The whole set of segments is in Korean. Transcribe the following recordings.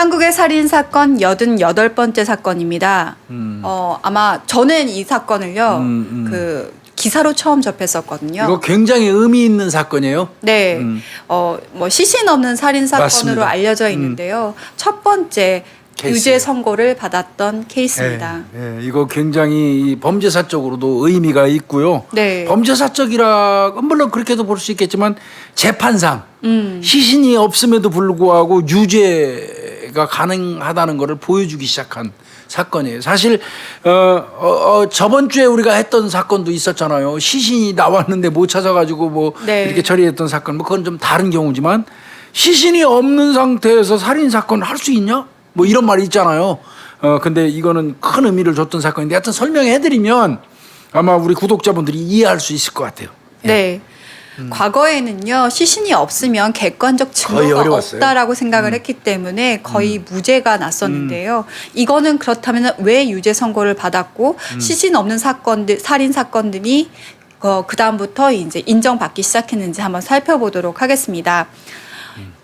한국의 살인 사건 88번째 사건입니다. 아마 저는 이 사건을요, 그 기사로 처음 접했었거든요. 이거 굉장히 의미 있는 사건이에요. 네, 뭐 시신 없는 살인 사건으로 맞습니다. 알려져 있는데요. 첫 번째 케이스예요. 유죄 선고를 받았던 케이스입니다. 이거 굉장히 범죄사적으로도 의미가 있고요. 네. 범죄사적이라 물론 그렇게도 볼 수 있겠지만 재판상 시신이 없음에도 불구하고 유죄가 가능하다는 것을 보여주기 시작한 사건이에요. 사실 저번 주에 우리가 했던 사건도 있었잖아요. 시신이 나왔는데 못 찾아가지고 뭐 네. 이렇게 처리했던 사건. 뭐 그건 좀 다른 경우지만 시신이 없는 상태에서 살인 사건을 할 수 있냐? 뭐 이런 말이 있잖아요. 근데 이거는 큰 의미를 줬던 사건인데 하여튼 설명해드리면 아마 우리 구독자분들이 이해할 수 있을 것 같아요. 네. 과거에는요, 시신이 없으면 객관적 거의 증거가 어려웠어요. 없다라고 생각을 했기 때문에 거의 무죄가 났었는데요. 이거는 그렇다면 왜 유죄 선고를 받았고 시신 없는 사건들, 살인 사건들이 그 다음부터 이제 인정받기 시작했는지 한번 살펴보도록 하겠습니다.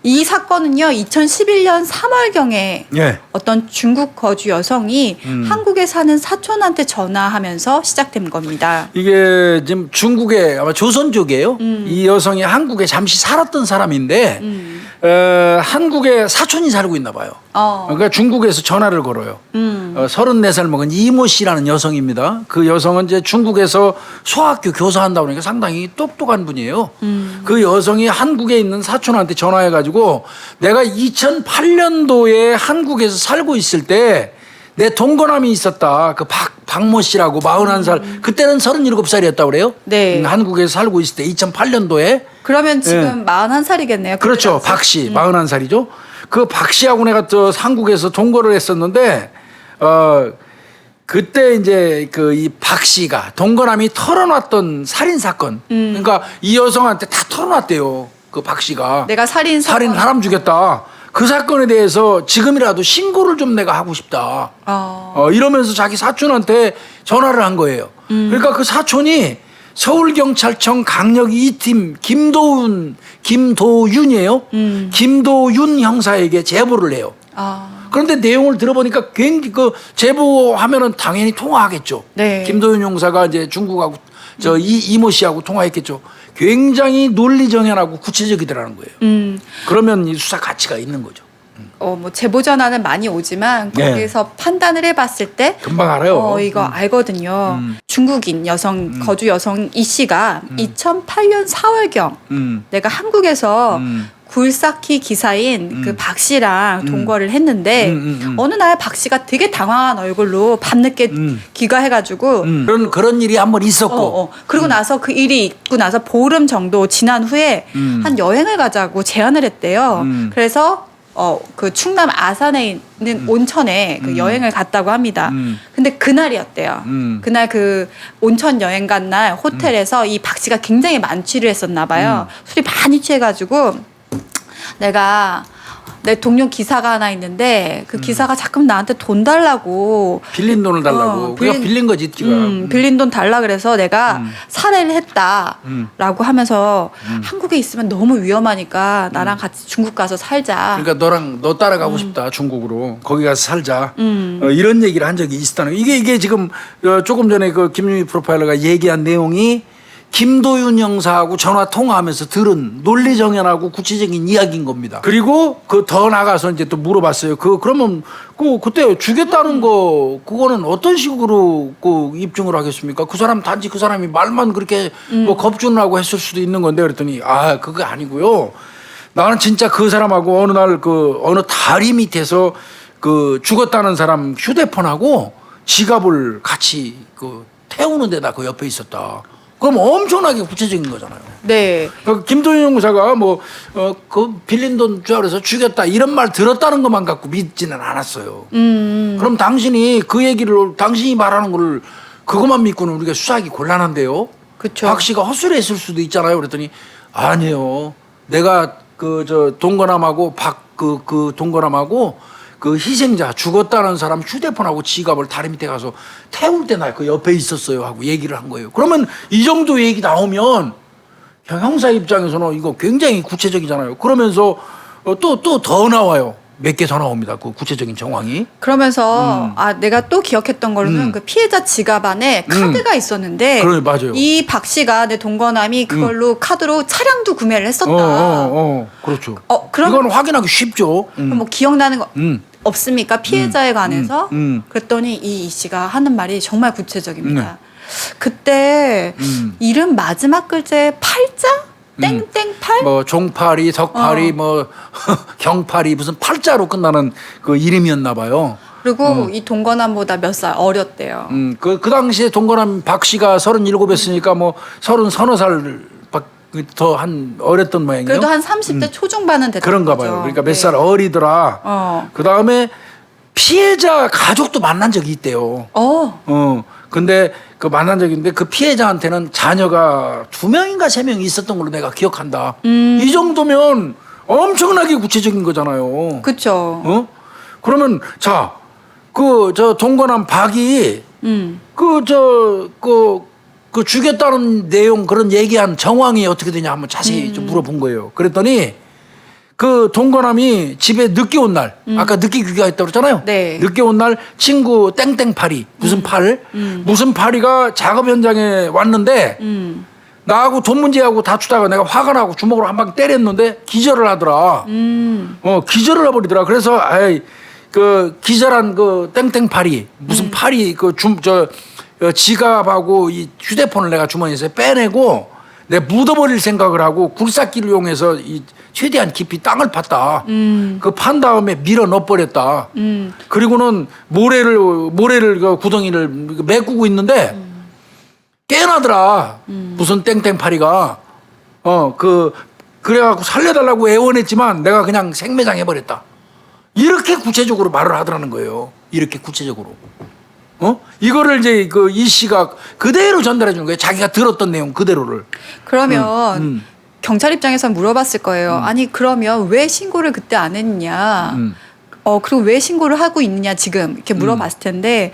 이 사건은요, 2011년 3월경에 예. 어떤 중국 거주 여성이 한국에 사는 사촌한테 전화하면서 시작된 겁니다. 이게 지금 중국의 아마 조선족이에요. 이 여성이 한국에 잠시 살았던 사람인데 한국에 사촌이 살고 있나 봐요. 그러니까 중국에서 전화를 걸어요. 34살 먹은 이모 씨라는 여성입니다. 그 여성은 이제 중국에서 소학교 교사한다고 그러니까 상당히 똑똑한 분이에요. 그 여성이 한국에 있는 사촌한테 전화해가지고 내가 2008년도에 한국에서 살고 있을 때 내 동거남이 있었다. 그 박모 씨라고 41살. 그때는 37살이었다고 그래요. 네. 한국에서 살고 있을 때 2008년도에. 그러면 지금 41살이겠네요. 그렇죠. 박 씨. 41살이죠. 그 박 씨하고 내가 또 한국에서 동거를 했었는데 그때 이제 그 이 박 씨가 동거남이 털어놨던 살인 사건. 그러니까 이 여성한테 다 털어놨대요. 그 박 씨가. 내가 살인 사람 죽였다. 그 사건에 대해서 지금이라도 신고를 좀 내가 하고 싶다. 이러면서 자기 사촌한테 전화를 한 거예요. 그러니까 그 사촌이 서울경찰청 강력 2팀 김도윤이에요. 김도윤 형사에게 제보를 해요. 그런데 내용을 들어보니까 굉장히 그 제보하면은 당연히 통화하겠죠. 네. 김도윤 형사가 이제 중국하고 이모 씨하고 통화했겠죠. 굉장히 논리정연하고 구체적이더라는 거예요. 그러면 이 수사 가치가 있는 거죠. 뭐 제보 전화는 많이 오지만 네. 거기서 판단을 해봤을 때 금방 알아요. 이거 알거든요. 중국인 여성 거주 여성 이 씨가 2008년 4월경 내가 한국에서 굴삭기 기사인 그 박 씨랑 동거를 했는데 어느 날 박 씨가 되게 당황한 얼굴로 밤늦게 귀가해가지고 그런 일이 한 번 있었고 그리고 나서 그 일이 있고 나서 보름 정도 지난 후에 한 여행을 가자고 제안을 했대요. 그래서 그 충남 아산에 있는 온천에 그 여행을 갔다고 합니다. 근데 그날이었대요. 그날 그 온천 여행 간 날 호텔에서 이 박 씨가 굉장히 만취를 했었나 봐요. 술이 많이 취해가지고 내 동료 기사가 하나 있는데 그 기사가 자꾸 나한테 돈 달라고 빌린 돈을 달라고 그냥 빌린 거지 지금. 빌린 돈 달라 그래서 내가 살해를 했다라고 하면서 한국에 있으면 너무 위험하니까 나랑 같이 중국 가서 살자. 그러니까 너 따라가고 싶다 중국으로 거기 가서 살자. 이런 얘기를 한 적이 있었다는 거. 이게 지금 조금 전에 그 김유미 프로파일러가 얘기한 내용이 김도윤 형사하고 전화 통화하면서 들은 논리정연하고 구체적인 이야기인 겁니다. 그리고 그 더 나가서 이제 또 물어봤어요. 그러면 그때 죽였다는 거 그거는 어떤 식으로 입증을 하겠습니까? 그 사람 단지 그 사람이 말만 그렇게 뭐 겁주는 하고 했을 수도 있는 건데 그랬더니 그거 아니고요. 나는 진짜 그 사람하고 어느 날 어느 다리 밑에서 죽었다는 사람 휴대폰하고 지갑을 같이 태우는 데다 그 옆에 있었다. 그럼 엄청나게 구체적인 거잖아요. 네. 김도윤 형사가 그 빌린 돈 줄 알아서 죽였다 이런 말 들었다는 것만 갖고 믿지는 않았어요. 그럼 당신이 그 얘기를 당신이 말하는 걸 그것만 믿고는 우리가 수사하기 곤란한데요. 그렇죠. 박 씨가 헛소리했을 수도 있잖아요. 그랬더니 아니에요. 내가 동거남하고 동거남하고 그 희생자 죽었다는 사람 휴대폰하고 지갑을 다리 밑에 가서 태울 때 나 그 옆에 있었어요 하고 얘기를 한 거예요. 그러면 이 정도 얘기 나오면 형사 입장에서는 이거 굉장히 구체적이잖아요. 그러면서 또 더 나와요. 몇 개 더 나옵니다. 그 구체적인 정황이. 그러면서 내가 또 기억했던 걸로는 그 피해자 지갑 안에 카드가 있었는데 그래, 맞아요. 이 박 씨가 내 동거남이 그걸로 카드로 차량도 구매를 했었다. 그렇죠. 그럼 이건 확인하기 쉽죠. 그럼 뭐 기억나는 거 없습니까? 피해자에 관해서? 그랬더니 이 씨가 하는 말이 정말 구체적입니다. 그때 이름 마지막 글자에 팔자? 땡땡팔? 뭐 종팔이, 덕팔이, 뭐 경팔이 무슨 팔자로 끝나는 그 이름이었나 봐요. 그리고 이 동거남보다 몇 살 어렸대요. 그 당시에 동거남 박 씨가 37이었으니까 뭐 30살 더 한 어렸던 모양이에요. 그래도 한 30대 초중반은 됐던 그런가 거죠. 봐요. 그러니까 몇 살 어리더라. 그 다음에 피해자 가족도 만난 적이 있대요. 근데 그 만난 적이 있는데 그 피해자한테는 자녀가 2명인가 3명이 있었던 걸로 내가 기억한다. 이 정도면 엄청나게 구체적인 거잖아요. 그렇죠. 그러면 자, 그 저 동거남 박이 그 죽였다는 내용 그런 얘기한 정황이 어떻게 되냐 한번 자세히 좀 물어본 거예요. 그랬더니 그 동거남이 집에 늦게 온 날, 아까 늦게 귀가했다고 그랬잖아요. 네. 늦게 온 날 친구 땡땡파리, 무슨 무슨 파리가 작업 현장에 왔는데 나하고 돈 문제하고 다투다가 내가 화가 나고 주먹으로 한 방 때렸는데 기절을 하더라. 기절을 해버리더라. 그래서 그 기절한 그 땡땡파리, 무슨 파리 지갑하고 이 휴대폰을 내가 주머니에서 빼내고 내가 묻어버릴 생각을 하고 굴삭기를 이용해서 최대한 깊이 땅을 팠다. 그 판 다음에 밀어 넣어버렸다. 그리고는 모래를 그 구덩이를 메꾸고 있는데 깨어나더라. 무슨 땡땡파리가 그래갖고 살려달라고 애원했지만 내가 그냥 생매장 해버렸다. 이렇게 구체적으로 말을 하더라는 거예요. 이렇게 구체적으로. 이거를 이제 이 씨가 그대로 전달해 주는 거예요. 자기가 들었던 내용 그대로를. 그러면 경찰 입장에서 물어봤을 거예요. 아니 그러면 왜 신고를 그때 안 했냐? 그리고 왜 신고를 하고 있느냐 지금 이렇게 물어봤을 텐데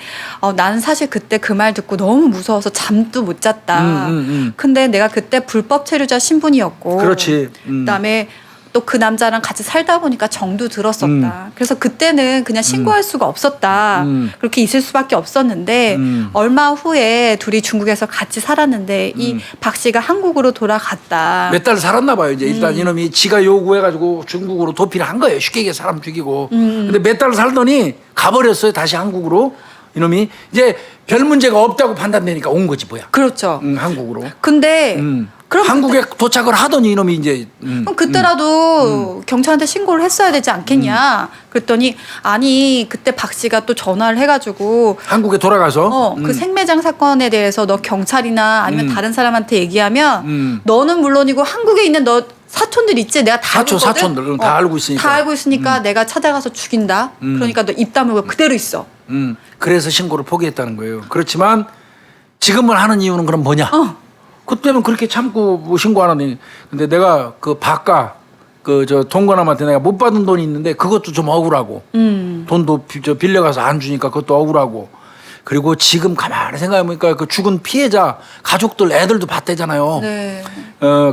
나는 사실 그때 그 말 듣고 너무 무서워서 잠도 못 잤다. 근데 내가 그때 불법 체류자 신분이었고 그렇지. 그다음에 또 그 남자랑 같이 살다 보니까 정도 들었었다. 그래서 그때는 그냥 신고할 수가 없었다. 그렇게 있을 수밖에 없었는데 얼마 후에 둘이 중국에서 같이 살았는데 이 박 씨가 한국으로 돌아갔다. 몇 달 살았나 봐요. 이제 일단 이놈이 지가 요구해가지고 중국으로 도피를 한 거예요. 쉽게 얘기해 사람 죽이고. 근데 몇 달 살더니 가버렸어요. 다시 한국으로. 이놈이 이제 별 문제가 없다고 판단되니까 온 거지 뭐야. 그렇죠. 한국으로. 근데 그럼 한국에 도착을 하더니 이놈이 이제 그럼 그때라도 경찰한테 신고를 했어야 되지 않겠냐? 그랬더니 아니 그때 박 씨가 또 전화를 해가지고 한국에 돌아가서 그 생매장 사건에 대해서 너 경찰이나 아니면 다른 사람한테 얘기하면 너는 물론이고 한국에 있는 너 사촌들 있지? 내가 다 알거든? 사촌들 다 알고 있으니까. 다 알고 있으니까 내가 찾아가서 죽인다. 그러니까 너 입 다물고 그대로 있어. 그래서 신고를 포기했다는 거예요. 그렇지만 지금은 하는 이유는 그럼 뭐냐? 그때는 그렇게 참고 뭐 신고 안 하더니 근데 내가 그 바까 동거남한테 내가 못 받은 돈이 있는데 그것도 좀 억울하고 돈도 빌려가서 안 주니까 그것도 억울하고 그리고 지금 가만히 생각해보니까 그 죽은 피해자 가족들 애들도 봤대잖아요. 네.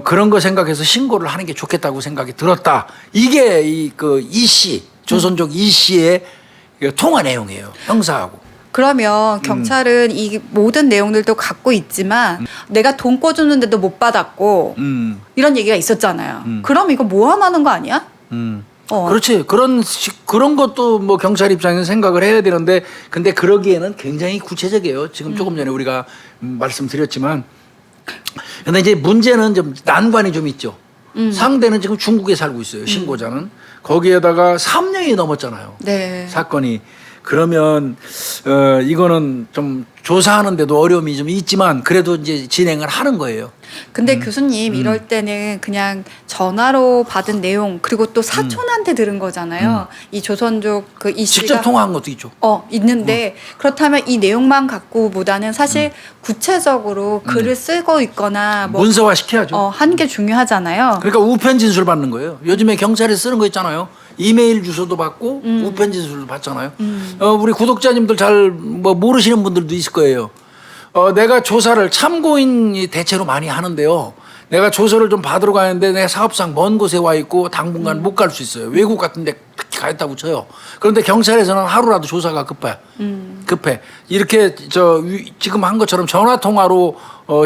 그런 거 생각해서 신고를 하는 게 좋겠다고 생각이 들었다. 이게 이 씨 조선족 이 씨의 통화 내용이에요. 형사하고. 그러면 경찰은 이 모든 내용들도 갖고 있지만 내가 돈 꿔줬는데도 못 받았고 이런 얘기가 있었잖아요. 그럼 이거 모함하는 거 아니야? 그렇지. 그런 것도 뭐 경찰 입장에서 생각을 해야 되는데 근데 그러기에는 굉장히 구체적이에요. 지금 조금 전에 우리가 말씀드렸지만 근데 이제 문제는 좀 난관이 좀 있죠. 상대는 지금 중국에 살고 있어요. 신고자는. 거기에다가 3년이 넘었잖아요. 네. 사건이. 그러면 이거는 좀 조사하는데도 어려움이 좀 있지만 그래도 이제 진행을 하는 거예요. 근데 교수님 이럴 때는 그냥 전화로 받은 내용 그리고 또 사촌한테 들은 거잖아요. 이 조선족 그 이 씨가 직접 통화한 것도 있죠. 있는데 그렇다면 이 내용만 갖고보다는 사실 구체적으로 글을 쓰고 있거나 뭐 문서화 시켜야죠. 하는 게 중요하잖아요. 그러니까 우편 진술 받는 거예요. 요즘에 경찰에 쓰는 거 있잖아요. 이메일 주소도 받고 우편 진술도 받잖아요. 우리 구독자님들 잘 뭐 모르시는 분들도 있을 거예요. 내가 조사를 참고인이 대체로 많이 하는데요. 내가 조사를 좀 받으러 가는데 내가 사업상 먼 곳에 와 있고 당분간 못 갈 수 있어요. 외국 같은 데 특히 가했다고 쳐요. 그런데 경찰에서는 하루라도 조사가 급해. 이렇게 지금 한 것처럼 전화 통화로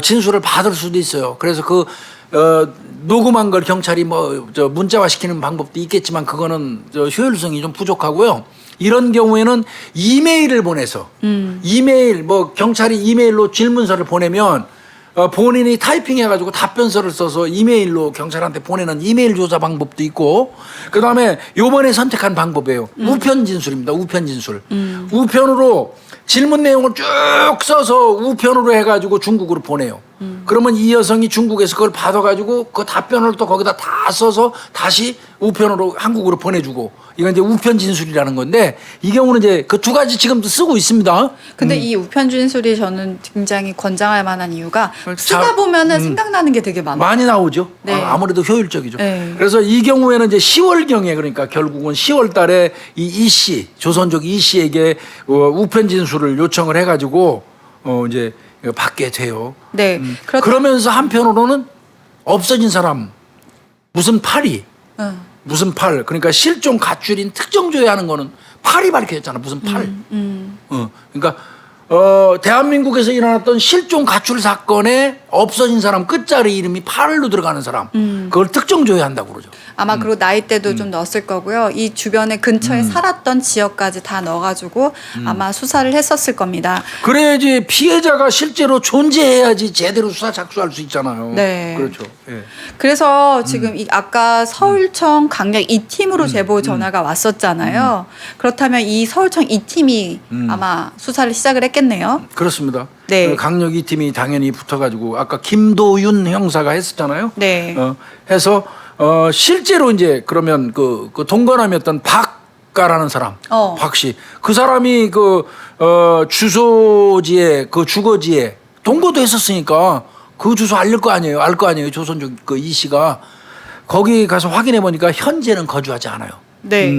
진술을 받을 수도 있어요. 그래서 녹음한 걸 경찰이 문자화 시키는 방법도 있겠지만 그거는 효율성이 좀 부족하고요. 이런 경우에는 이메일을 보내서 경찰이 이메일로 질문서를 보내면 본인이 타이핑해가지고 답변서를 써서 이메일로 경찰한테 보내는 이메일 조사 방법도 있고, 그 다음에 요번에 선택한 방법이에요. 우편 진술입니다. 우편 진술. 우편으로 질문 내용을 쭉 써서 우편으로 해가지고 중국으로 보내요. 그러면 이 여성이 중국에서 그걸 받아가지고 그 답변을 또 거기다 다 써서 다시 우편으로 한국으로 보내주고, 이건 이제 우편 진술이라는 건데, 이 경우는 이제 그 두 가지 지금도 쓰고 있습니다. 근데 이 우편 진술이 저는 굉장히 권장할 만한 이유가 쓰다 보면은 생각나는 게 되게 많아요. 많이 나오죠. 네. 아무래도 효율적이죠. 네. 그래서 이 경우에는 이제 10월경에, 그러니까 결국은 10월 달에 이 씨, 조선족 이 씨에게 우편 진술을 요청을 해가지고 이제 받게 돼요. 네. 그러면서 한편으로는 없어진 사람, 무슨 팔이, 무슨 팔, 그러니까 실종 가출인 특정조회 하는 거는 팔이 밝혀졌잖아. 무슨 팔. 그러니까 대한민국에서 일어났던 실종 가출 사건에 없어진 사람 끝자리 이름이 팔로 들어가는 사람, 그걸 특정조회한다고 그러죠. 아마 그리고 나이대도 좀 넣었을 거고요. 이 주변에 근처에 살았던 지역까지 다 넣어가지고 아마 수사를 했었을 겁니다. 그래야지 피해자가 실제로 존재해야지 제대로 수사 착수할 수 있잖아요. 네. 그렇죠. 예. 그래서 지금 아까 서울청 강력 2팀으로 제보 전화가 왔었잖아요. 그렇다면 이 서울청 2팀이 아마 수사를 시작을 했겠네요. 그렇습니다. 네. 그 강력 2팀이 당연히 붙어가지고 아까 김도윤 형사가 했었잖아요. 네. 해서 실제로 이제 그러면 그 동거남이었던 박가라는 사람, 박씨, 그 사람이 주소지에 주거지에 동거도 했었으니까 그 주소 알 거 아니에요. 조선족 이 씨가 거기 가서 확인해 보니까 현재는 거주하지 않아요. 네.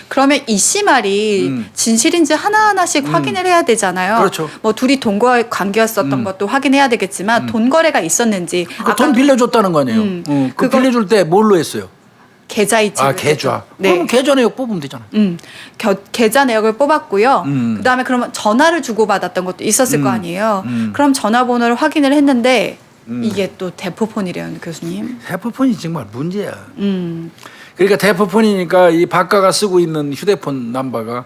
그러면 이 씨 말이 진실인지 하나하나씩 확인을 해야 되잖아요. 그렇죠. 뭐 둘이 동거 관계였었던 것도 확인해야 되겠지만 돈 거래가 있었는지. 돈 빌려줬다는 거 아니에요. 그 빌려줄 때 뭘로 했어요? 계좌 이체를. 계좌. 네. 그럼 계좌 내역 뽑으면 되잖아요. 계좌 내역을 뽑았고요. 그다음에 그러면 전화를 주고받았던 것도 있었을 거 아니에요. 그럼 전화번호를 확인을 했는데 이게 또 대포폰이래요, 교수님. 대포폰이 정말 문제야. 그러니까 대포폰이니까 이 박가가 쓰고 있는 휴대폰 넘버가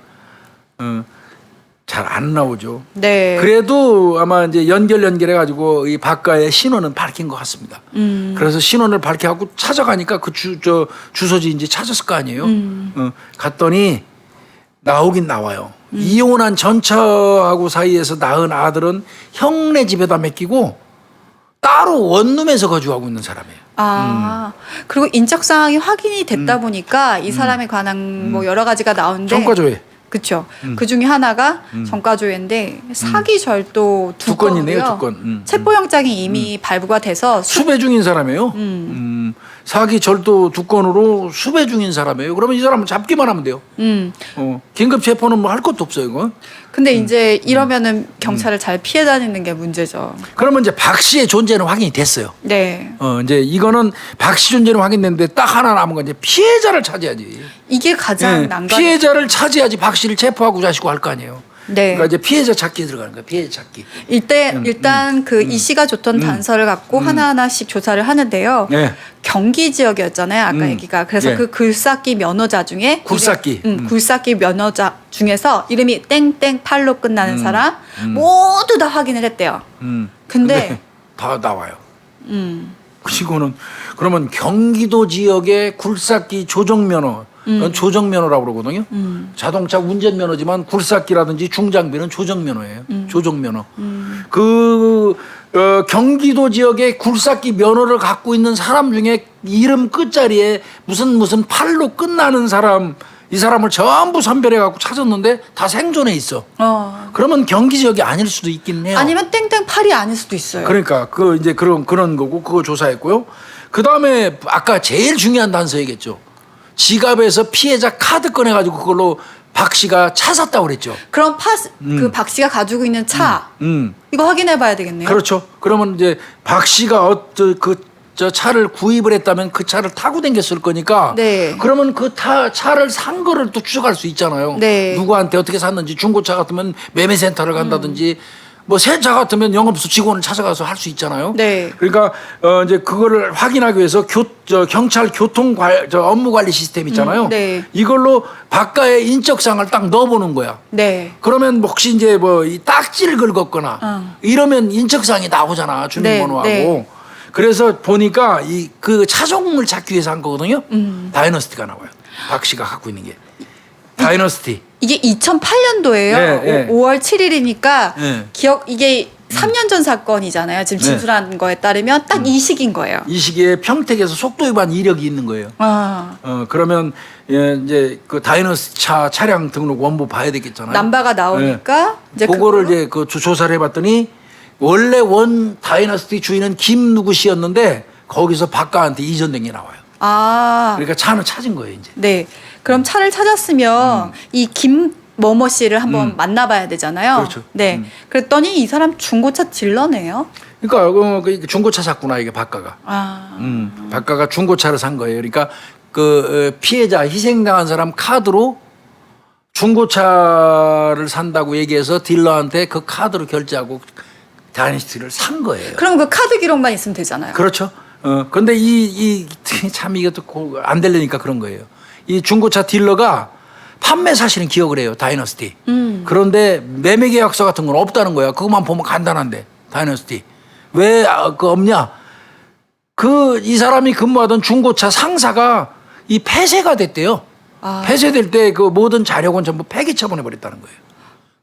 잘 안 나오죠. 네. 그래도 아마 이제 연결해가지고 이 박가의 신원은 밝힌 것 같습니다. 그래서 신원을 밝혀갖고 찾아가니까 그 주소지인지 찾았을 거 아니에요. 갔더니 나오긴 나와요. 이혼한 전처하고 사이에서 낳은 아들은 형네 집에다 맡기고 따로 원룸에서 거주하고 있는 사람이에요. 그리고 인적 사항이 확인이 됐다 보니까 이 사람에 관한 뭐 여러 가지가 나오는데 전과조회. 그렇죠. 그 중에 하나가 전과조회인데 사기 절도 두 건이네요. 건이고요. 두 건. 체포영장이 이미 발부가 돼서 수배 중인 사람이에요. 사기 절도 2건으로 수배 중인 사람이에요. 그러면 이 사람은 잡기만 하면 돼요. 긴급 체포는 뭐 할 것도 없어요, 이거. 근데 이제 이러면은 경찰을 잘 피해 다니는 게 문제죠. 그러면 이제 박 씨의 존재는 확인이 됐어요. 네. 이제 이거는 박 씨 존재는 확인됐는데 딱 하나 남은 건 이제 피해자를 찾아야지. 이게 가장 난감. 피해자를 찾아야지 박 씨를 체포하고 자시고 할 거 아니에요. 네. 그러니까 이제 피해자 찾기 들어가는 거야. 피해자 찾기. 일단 그 이 씨가 줬던 단서를 갖고 하나하나씩 조사를 하는데요. 네. 경기 지역이었잖아요. 아까 얘기가. 그래서 네. 그 굴삭기 면허자 중에 굴삭기. 굴삭기 면허자 중에서 이름이 땡땡8로 끝나는 사람 모두 다 확인을 했대요. 근데 다 나와요. 그리고는 그러면 경기도 지역의 굴삭기 조정면허, 조정면허라고 그러거든요. 자동차 운전면허지만 굴삭기라든지 중장비는 조정면허예요. 조정면허. 경기도 지역의 굴삭기 면허를 갖고 있는 사람 중에 이름 끝자리에 무슨 팔로 끝나는 사람, 이 사람을 전부 선별해 갖고 찾았는데 다 생존해 있어. 그러면 경기 지역이 아닐 수도 있긴 해요. 아니면 땡땡8이 아닐 수도 있어요. 그러니까 이제 그런 거고 그거 조사했고요. 그 다음에 아까 제일 중요한 단서이겠죠. 지갑에서 피해자 카드 꺼내가지고 그걸로 박 씨가 차 샀다고 그랬죠. 그럼 그 박 씨가 가지고 있는 차 이거 확인해 봐야 되겠네요. 그렇죠. 그러면 이제 박 씨가 저 차를 구입을 했다면 그 차를 타고 댕겼을 거니까 네. 그러면 그 차를 산 거를 또 추적할 수 있잖아요. 네. 누구한테 어떻게 샀는지 중고차 같으면 매매센터를 간다든지 뭐 새 차 같으면 영업소 직원을 찾아가서 할 수 있잖아요. 네. 그러니까 이제 그거를 확인하기 위해서 경찰 업무 관리 시스템 있잖아요. 네. 이걸로 바깥에 인적사항을 딱 넣어보는 거야. 네. 그러면 혹시 이제 뭐 이 딱지를 긁었거나 이러면 인적사항이 나오잖아, 주민번호하고. 네. 그래서 보니까 이 그 차종을 찾기 위해서 한 거거든요. 다이너스티가 나와요. 박 씨가 갖고 있는 게 다이너스티. 이게 2008년도예요. 네, 네. 5월 7일이니까 네. 이게 3년 전 사건이잖아요. 지금 진술한 거에 따르면 딱 이 시기인 거예요. 이 시기에 평택에서 속도 위반 이력이 있는 거예요. 아. 그러면 이제 그 다이너스 차량 등록 원부 봐야 되겠잖아요. 남바가 나오니까 이제 그거를 이제 그 조사를 해봤더니 원래 원 다이너스티 주인은 김 누구 씨였는데 거기서 박가한테 이전된 게 나와요. 아. 그러니까 차는 찾은 거예요 이제. 네. 그럼 차를 찾았으면 이 김某某 씨를 한번 만나봐야 되잖아요. 그렇죠. 네. 그랬더니 이 사람 중고차 딜러네요. 그러니까 그 중고차 샀구나 이게 박가가. 아. 박가가 중고차를 산 거예요. 그러니까 그 피해자 희생당한 사람 카드로 중고차를 산다고 얘기해서 딜러한테 그 카드로 결제하고 다이너스티를 산 거예요. 그럼 그 카드 기록만 있으면 되잖아요. 그렇죠. 근데 참 이것도 안 되려니까 그런 거예요. 이 중고차 딜러가 판매 사실은 기억을 해요. 다이너스티. 그런데 매매 계약서 같은 건 없다는 거야. 그것만 보면 간단한데. 다이너스티. 왜 그 없냐? 이 사람이 근무하던 중고차 상사가 이 폐쇄가 됐대요. 아. 폐쇄될 때 그 모든 자료건 전부 폐기 처분해 버렸다는 거예요.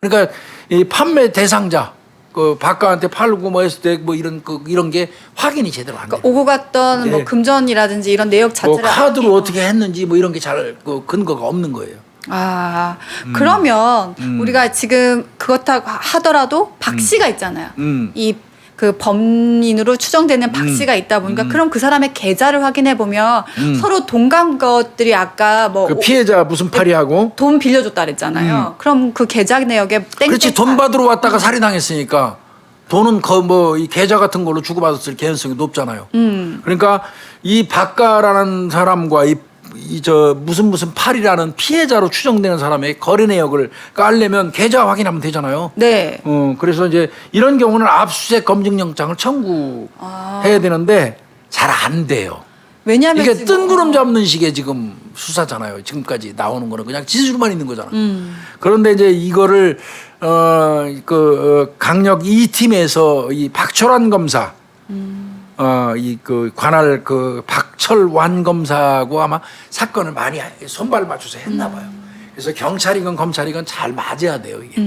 그러니까 이 판매 대상자 그 박가한테 팔고 뭐 했을 때 뭐 이런 게 확인이 제대로 안 돼요. 그러니까 오고 갔던 네. 뭐 금전이라든지 이런 내역 뭐 자체를 카드로 어떻게 했는지 뭐 이런 게 잘 그 근거가 없는 거예요. 아, 그러면 우리가 지금 그렇다고 하더라도 박 씨가 있잖아요. 이 그 범인으로 추정되는 박 씨가 있다 보니까 그럼 그 사람의 계좌를 확인해 보면 서로 동감 것들이 아까 뭐 그 피해자 무슨 팔이하고 돈 빌려줬다 그랬잖아요. 그럼 그 계좌 내역에 땡땡 그렇지 돈 받으러 왔다가 살인당했으니까 돈은 이 계좌 같은 걸로 주고받았을 가능성이 높잖아요. 그러니까 이 박가라는 사람과 무슨 팔이라는 피해자로 추정되는 사람의 거래 내역을 깔려면 계좌 확인하면 되잖아요. 네. 그래서 이제 이런 경우는 압수수색 검증영장을 청구해야 되는데 잘 안 돼요. 왜냐하면 이게 지금 뜬구름 잡는 식의 지금 수사잖아요. 지금까지 나오는 거는 그냥 지수만 있는 거잖아. 그런데 이제 이거를 강력 2팀에서 이 박철환 검사 관할 박철완 검사하고 아마 사건을 많이 손발을 맞춰서 했나 봐요. 그래서 경찰이건 검찰이건 잘 맞아야 돼요, 이게.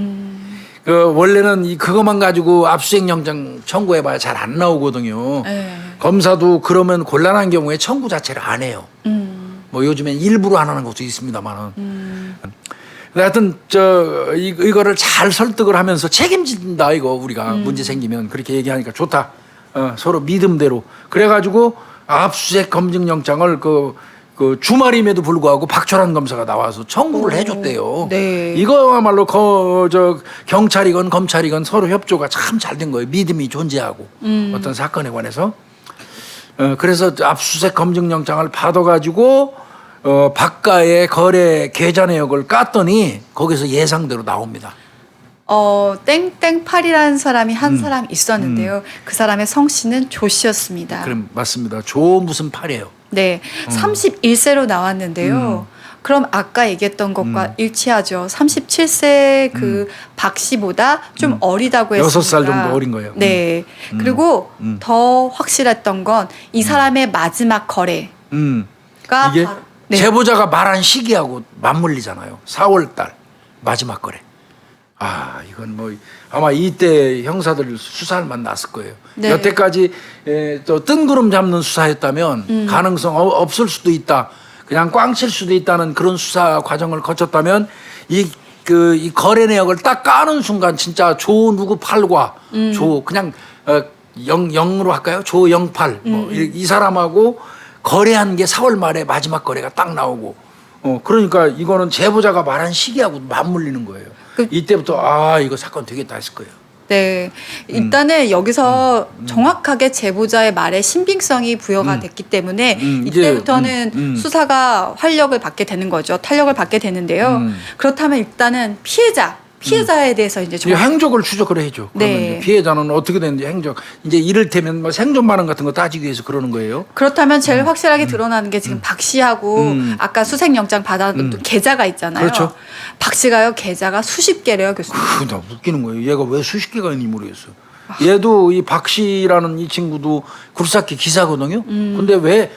원래는 그것만 가지고 압수수색 영장 청구해봐야 잘 안 나오거든요. 네. 검사도 그러면 곤란한 경우에 청구 자체를 안 해요. 뭐 요즘엔 일부러 안 하는 것도 있습니다만은. 하여튼 이거를 잘 설득을 하면서 책임진다 이거 우리가 문제 생기면 그렇게 얘기하니까 좋다. 서로 믿음대로 그래가지고 압수수색 검증영장을 그 주말임에도 불구하고 박철환 검사가 나와서 청구를 해줬대요. 네. 이거야말로 경찰이건 검찰이건 서로 협조가 참 잘 된 거예요. 믿음이 존재하고 어떤 사건에 관해서. 그래서 압수수색 검증영장을 받아가지고 박가의 거래 계좌 내역을 깠더니 거기서 예상대로 나옵니다. 땡땡팔이라는 사람이 한 사람 있었는데요. 그 사람의 성씨는 조 씨였습니다. 그럼 맞습니다. 조 무슨 팔이에요. 네, 31세로 나왔는데요. 그럼 아까 얘기했던 것과 일치하죠. 37세 그 박 씨보다 좀 어리다고 했으니까. 6살 정도 어린 거예요. 네. 그리고 더 확실했던 건 이 사람의 마지막 거래가 이게 네. 제보자가 말한 시기하고 맞물리잖아요. 4월 달 마지막 거래. 이건 뭐 아마 이때 형사들 수사할만 났을 거예요. 네. 여태까지 또 뜬구름 잡는 수사였다면 가능성 없을 수도 있다. 그냥 꽝칠 수도 있다는 그런 수사 과정을 거쳤다면 이 거래 내역을 딱 까는 순간 진짜 조 누구 팔과 조 그냥 영으로 할까요? 조 08 뭐 이 사람하고 거래한 게 4월 말에 마지막 거래가 딱 나오고 그러니까 이거는 제보자가 말한 시기하고 맞물리는 거예요. 이때부터 이거 사건 되겠다 했을 거예요. 네. 일단은 여기서 정확하게 제보자의 말에 신빙성이 부여가 됐기 때문에 이때부터는 수사가 활력을 받게 되는 거죠. 탄력을 받게 되는데요. 그렇다면 일단은 피해자에 대해서 이제 이 행적을 추적을 해줘. 그러면 네. 이제 피해자는 어떻게 되는지 행적. 이제 이를테면 뭐 생존 반응 같은 거 따지기 위해서 그러는 거예요. 그렇다면 제일 확실하게 드러나는 게 지금 박 씨하고 아까 수색영장 받아둔 계좌가 있잖아요. 그렇죠. 박 씨가요 계좌가 수십 개래요, 교수님. 나 웃기는 거예요. 얘가 왜 수십 개가 있는지 모르겠어. 얘도 이 박 씨라는 이 친구도 굴삭기 기사거든요. 근데 왜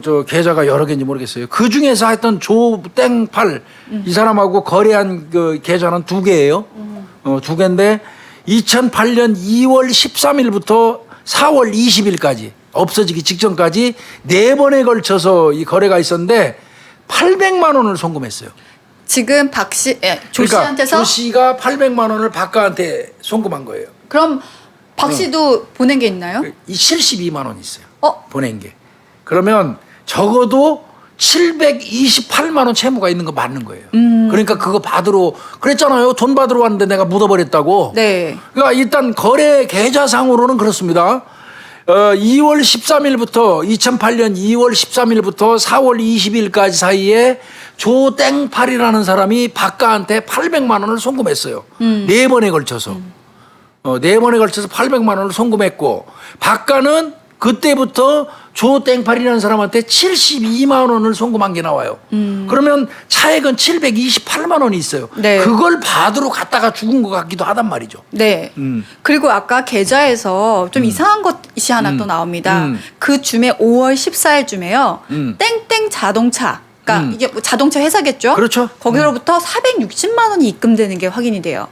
저 계좌가 여러 개인지 모르겠어요. 그 중에서 하여튼 조땡팔 이 사람하고 거래한 그 계좌는 2개예요. 2개인데 2008년 2월 13일부터 4월 20일까지 없어지기 직전까지 4번에 걸쳐서 이 거래가 있었는데 800만 원을 송금했어요. 지금 박 씨, 조 씨한테서 조 씨가 800만 원을 박가한테 송금한 거예요. 그럼 박 씨도 보낸 게 있나요? 이 72만 원 있어요. 보낸 게. 그러면 적어도 728만 원 채무가 있는 거 맞는 거예요. 그러니까 그거 받으러 그랬잖아요. 돈 받으러 왔는데 내가 묻어버렸다고. 네. 그러니까 일단 거래 계좌상으로는 그렇습니다. 2월 13일부터 2008년 2월 13일부터 4월 20일까지 사이에 조땡팔이라는 사람이 박가한테 800만 원을 송금했어요. 4번에 걸쳐서. 4번에 걸쳐서 800만 원을 송금했고 박가는 그때부터 조땡팔이라는 사람한테 72만 원을 송금한 게 나와요. 그러면 차액은 728만 원이 있어요. 네. 그걸 받으러 갔다가 죽은 것 같기도 하단 말이죠. 네. 그리고 아까 계좌에서 좀 이상한 것이 하나 또 나옵니다. 그 줌에 5월 14일쯤에요. 땡땡 자동차. 그러니까 이게 뭐 자동차 회사겠죠? 그렇죠. 거기로부터 460만 원이 입금되는 게 확인이 돼요.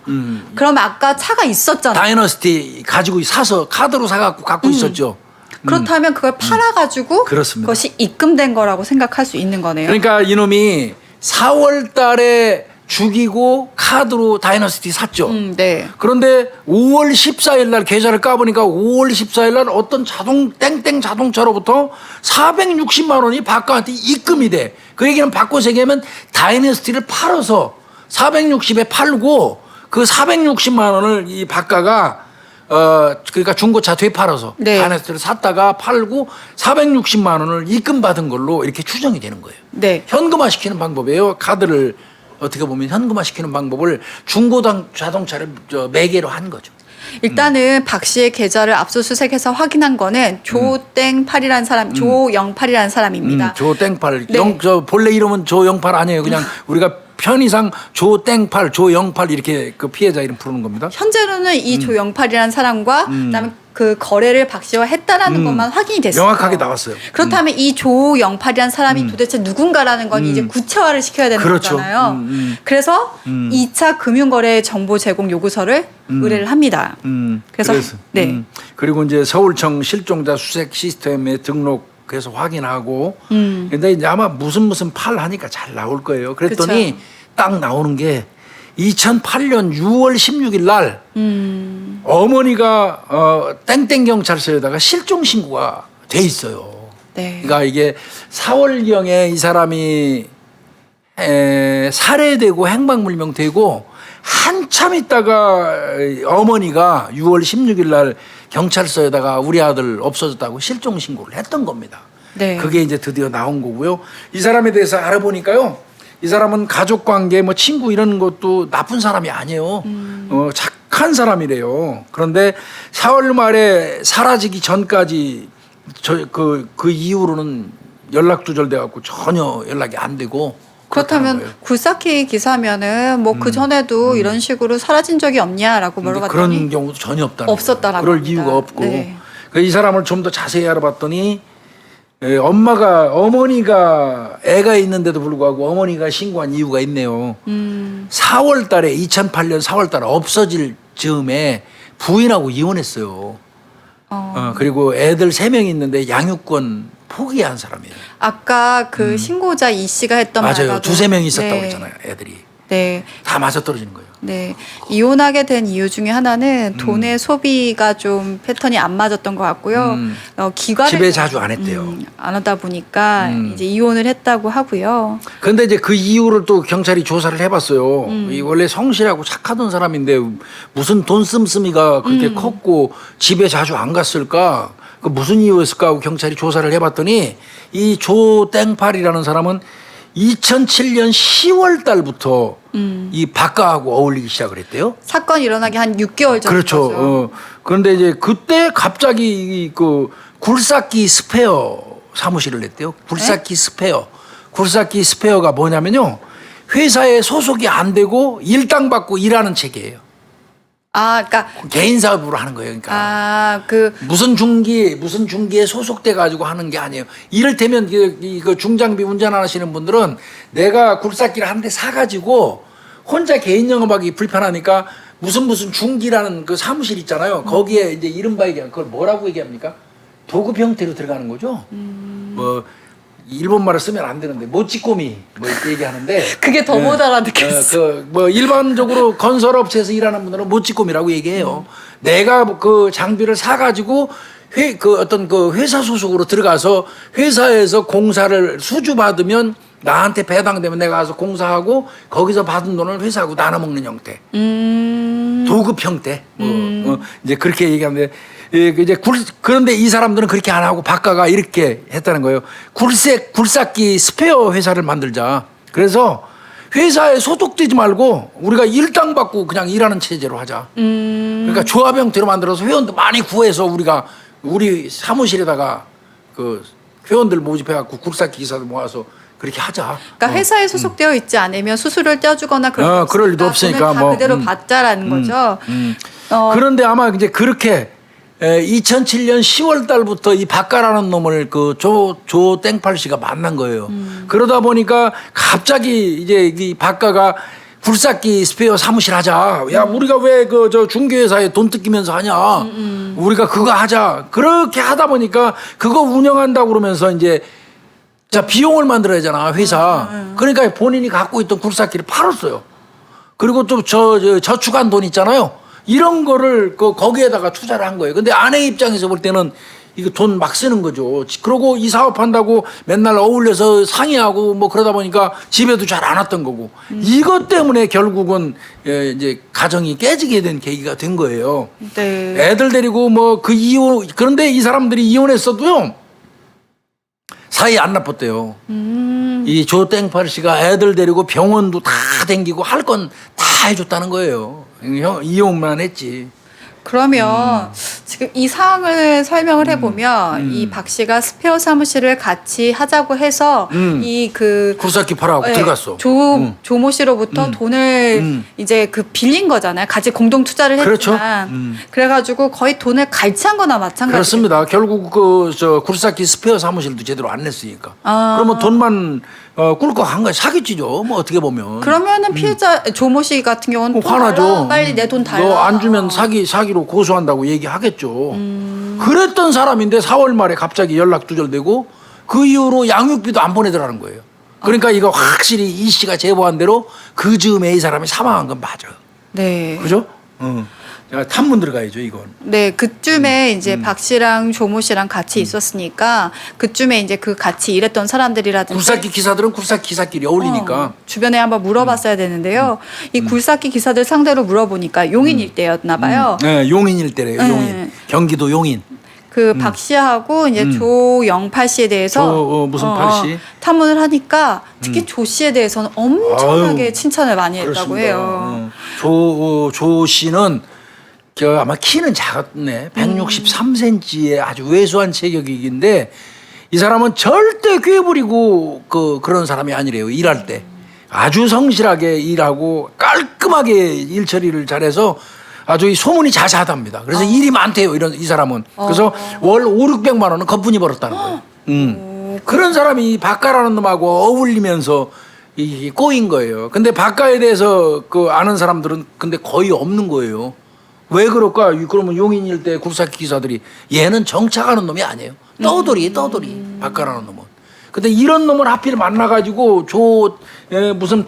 그럼 아까 차가 있었잖아요. 다이너스티 가지고 사서 카드로 사갖고 갖고 있었죠. 그렇다면 그걸 팔아가지고 그렇습니다. 그것이 입금된 거라고 생각할 수 있는 거네요. 그러니까 이놈이 4월 달에 죽이고 카드로 다이너스티 샀죠. 네. 그런데 5월 14일 날 계좌를 까보니까 5월 14일 날 어떤 땡땡 자동차로부터 460만 원이 박가한테 입금이 돼. 그 얘기는 바꿔서 얘기하면 다이너스티를 팔아서 460에 팔고 그 460만 원을 이 박가가 그러니까 중고차 되팔아서 네. 다이너스티를 샀다가 팔고 460만 원을 입금 받은 걸로 이렇게 추정이 되는 거예요. 네. 현금화시키는 방법이에요. 카드를 어떻게 보면 현금화시키는 방법을 자동차를 매개로 한 거죠. 일단은 박 씨의 계좌를 압수수색해서 확인한 거는 조땡팔이라는 사람, 조영팔이라는 사람입니다. 조땡팔. 네. 본래 이름은 조영팔 아니에요. 그냥 우리가 편의상 조땡팔, 조영팔 이렇게 그 피해자 이름 부르는 겁니다. 현재로는 이 조영팔이라는 사람과 그다음에 그 거래를 박 씨와 했다라는 것만 확인이 됐어요. 명확하게 나왔어요. 그렇다면 이 조영팔이라는 사람이 도대체 누군가라는 건 이제 구체화를 시켜야 되는 그렇죠. 거잖아요. 그래서 2차 금융거래 정보 제공 요구서를 의뢰를 합니다. 그래서 네. 그리고 이제 서울청 실종자 수색 시스템에 등록해서 확인하고 근데 이제 아마 무슨 팔 하니까 잘 나올 거예요. 그랬더니 그쵸. 딱 나오는 게 2008년 6월 16일 날 어머니가 땡땡 경찰서에다가 실종 신고가 돼 있어요. 네. 그러니까 이게 4월경에 이 사람이 살해되고 행방불명되고 한참 있다가 어머니가 6월 16일 날 경찰서에다가 우리 아들 없어졌다고 실종 신고를 했던 겁니다. 네. 그게 이제 드디어 나온 거고요. 이 사람에 대해서 알아보니까요. 이 사람은 가족 관계 뭐 친구 이런 것도 나쁜 사람이 아니에요. 착한 사람이래요. 그런데 4월 말에 사라지기 전까지 그 이후로는 연락 두절돼 갖고 전혀 연락이 안 되고 그렇다면 굴삭기 기사면은 뭐 그 전에도 이런 식으로 사라진 적이 없냐라고 물어봤더니 그런 경우도 전혀 없다는 없었다라고 그럴 합니다. 이유가 없고 네. 이 사람을 좀 더 자세히 알아봤더니 어머니가 애가 있는데도 불구하고 어머니가 신고한 이유가 있네요. 4월 달에 2008년 4월 달에 없어질 즈음에 부인하고 이혼했어요. 그리고 애들 3명 있는데 양육권 포기한 사람이에요. 아까 그 신고자 이 씨가 했던 맞아요. 말과도 2-3명 있었다고 네. 그랬잖아요. 애들이. 네. 다 맞아떨어지는 거예요. 네. 이혼하게 된 이유 중에 하나는 돈의 소비가 좀 패턴이 안 맞았던 것 같고요. 기관을 집에 자주 안 했대요. 안 하다 보니까 이제 이혼을 했다고 하고요. 근데 이제 그 이유를 또 경찰이 조사를 해봤어요. 이 원래 성실하고 착하던 사람인데 무슨 돈 씀씀이가 그렇게 컸고 집에 자주 안 갔을까? 그 무슨 이유였을까 하고 경찰이 조사를 해봤더니 이 조땡팔이라는 사람은 2007년 10월 달부터 이 박가하고 어울리기 시작을 했대요. 사건이 일어나기 한 6개월 전. 그렇죠. 그런데 이제 그때 갑자기 그 굴삭기 스페어 사무실을 냈대요. 굴삭기 스페어. 굴삭기 스페어가 뭐냐면요. 회사에 소속이 안 되고 일당 받고 일하는 체계예요. 아, 그러니까 개인 사업으로 하는 거예요. 그러니까 무슨 중기에 소속돼 가지고 하는 게 아니에요. 이를테면 그 중장비 운전하시는 분들은 내가 굴삭기를 한 대 사가지고 혼자 개인 영업하기 불편하니까 무슨 중기라는 그 사무실 있잖아요. 거기에 이제 이른바 얘기하면 그걸 뭐라고 얘기합니까? 도급 형태로 들어가는 거죠. 뭐 일본말을 쓰면 안 되는데 모찌꼬미 뭐 이렇게 얘기하는데 그게 더 못 알아듣겠어. 뭐 일반적으로 건설업체에서 일하는 분들은 모찌꼬미라고 얘기해요. 내가 그 장비를 사가지고 어떤 그 회사 소속으로 들어가서 회사에서 공사를 수주 받으면 나한테 배당되면 내가 가서 공사하고 거기서 받은 돈을 회사하고 나눠 먹는 형태. 도급 형태. 이제 그렇게 얘기하는데 이제 그런데 이 사람들은 그렇게 안 하고 박가가 이렇게 했다는 거예요. 굴삭기 스페어 회사를 만들자. 그래서 회사에 소속되지 말고 우리가 일당 받고 그냥 일하는 체제로 하자. 그러니까 조합 형태로 만들어서 회원도 많이 구해서 우리 사무실에다가 그 회원들 모집해갖고 굴삭기 기사들 모아서 그렇게 하자. 그러니까 회사에 소속되어 있지 않으면 수수료를 떼어주거나 그럴 일도 없으니까 다 그대로 받자라는 거죠. 그런데 아마 이제 그렇게 2007년 10월 달부터 이 박가라는 놈을 그 조 땡팔 씨가 만난 거예요. 그러다 보니까 갑자기 이제 이 박가가 굴삭기 스페어 사무실 하자. 야, 우리가 왜 그 저 중개회사에 돈 뜯기면서 하냐. 우리가 그거 하자. 그렇게 하다 보니까 그거 운영한다고 그러면서 이제 자, 비용을 만들어야 하잖아, 회사. 그러니까 본인이 갖고 있던 굴삭기를 팔았어요. 그리고 또 저축한 돈 있잖아요. 이런 거를 거기에다가 투자를 한 거예요. 근데 아내 입장에서 볼 때는 이거 돈 막 쓰는 거죠. 그러고 이 사업한다고 맨날 어울려서 상의하고 뭐 그러다 보니까 집에도 잘 안 왔던 거고. 이것 때문에 결국은 이제 가정이 깨지게 된 계기가 된 거예요. 네. 애들 데리고 뭐 그런데 이 사람들이 이혼했어도요. 사이 안 나빴대요. 이 조 땡팔 씨가 애들 데리고 병원도 다 댕기고 할 건 다 해줬다는 거예요. 이혼만 했지. 그러면 지금 이 상황을 설명을 해보면 이 박 씨가 스페어 사무실을 같이 하자고 해서 이 그 굴삭기 팔아고 들어갔어. 조모 씨로부터 돈을 이제 그 빌린 거잖아요. 같이 공동 투자를 그렇죠. 했지만 그래가지고 거의 돈을 갈취한 거나 마찬가지. 그렇습니다. 결국 굴삭기 스페어 사무실도 제대로 안 냈으니까. 그러면 돈만 꿀꺽한 거야. 사기치죠. 뭐 어떻게 보면. 그러면은 피해자 조모 씨 같은 경우는 화나죠. 빨리 내 돈 달라. 너 안 주면 사기로 고소한다고 얘기하겠죠. 그랬던 사람인데 4월 말에 갑자기 연락 두절되고 그 이후로 양육비도 안 보내더라는 거예요. 그러니까 이거 확실히 이 씨가 제보한 대로 그 즈음에 이 사람이 사망한 건 맞아. 네. 그죠? 탐문 들어가야죠, 이건. 네, 그쯤에 이제 박 씨랑 조모 씨랑 같이 있었으니까 그쯤에 이제 그 같이 일했던 사람들이라든지 굴삭기 기사들은 굴삭기 기사끼리 어울리니까. 주변에 한번 물어봤어야 되는데요. 이 굴삭기 기사들 상대로 물어보니까 용인 일대였나 봐요. 네, 용인 일대래요. 네. 용인. 경기도 용인. 그 박 씨하고 이제 조영팔 씨에 대해서 무슨 팔 씨? 탐문을 하니까 특히 조 씨에 대해서는 엄청나게 아유, 칭찬을 많이 했다고 그렇습니다. 해요. 조 씨는 아마 키는 작았네. 163cm의 아주 왜소한 체격이긴데 이 사람은 절대 꾀부리고 그런 사람이 아니래요. 일할 때. 아주 성실하게 일하고 깔끔하게 일 처리를 잘해서 아주 이 소문이 자자하답니다. 그래서 일이 많대요. 이 사람은. 그래서 월 5,600만 원은 거분이 벌었다는 거예요. 그런 사람이 박가라는 놈하고 어울리면서 이 꼬인 거예요. 근데 박가에 대해서 아는 사람들은 근데 거의 없는 거예요. 왜 그럴까? 그러면 용인 일대 굴삭기 기사들이 얘는 정착하는 놈이 아니에요. 떠돌이 박가라는 놈은. 근데 이런 놈을 하필 만나가지고 무슨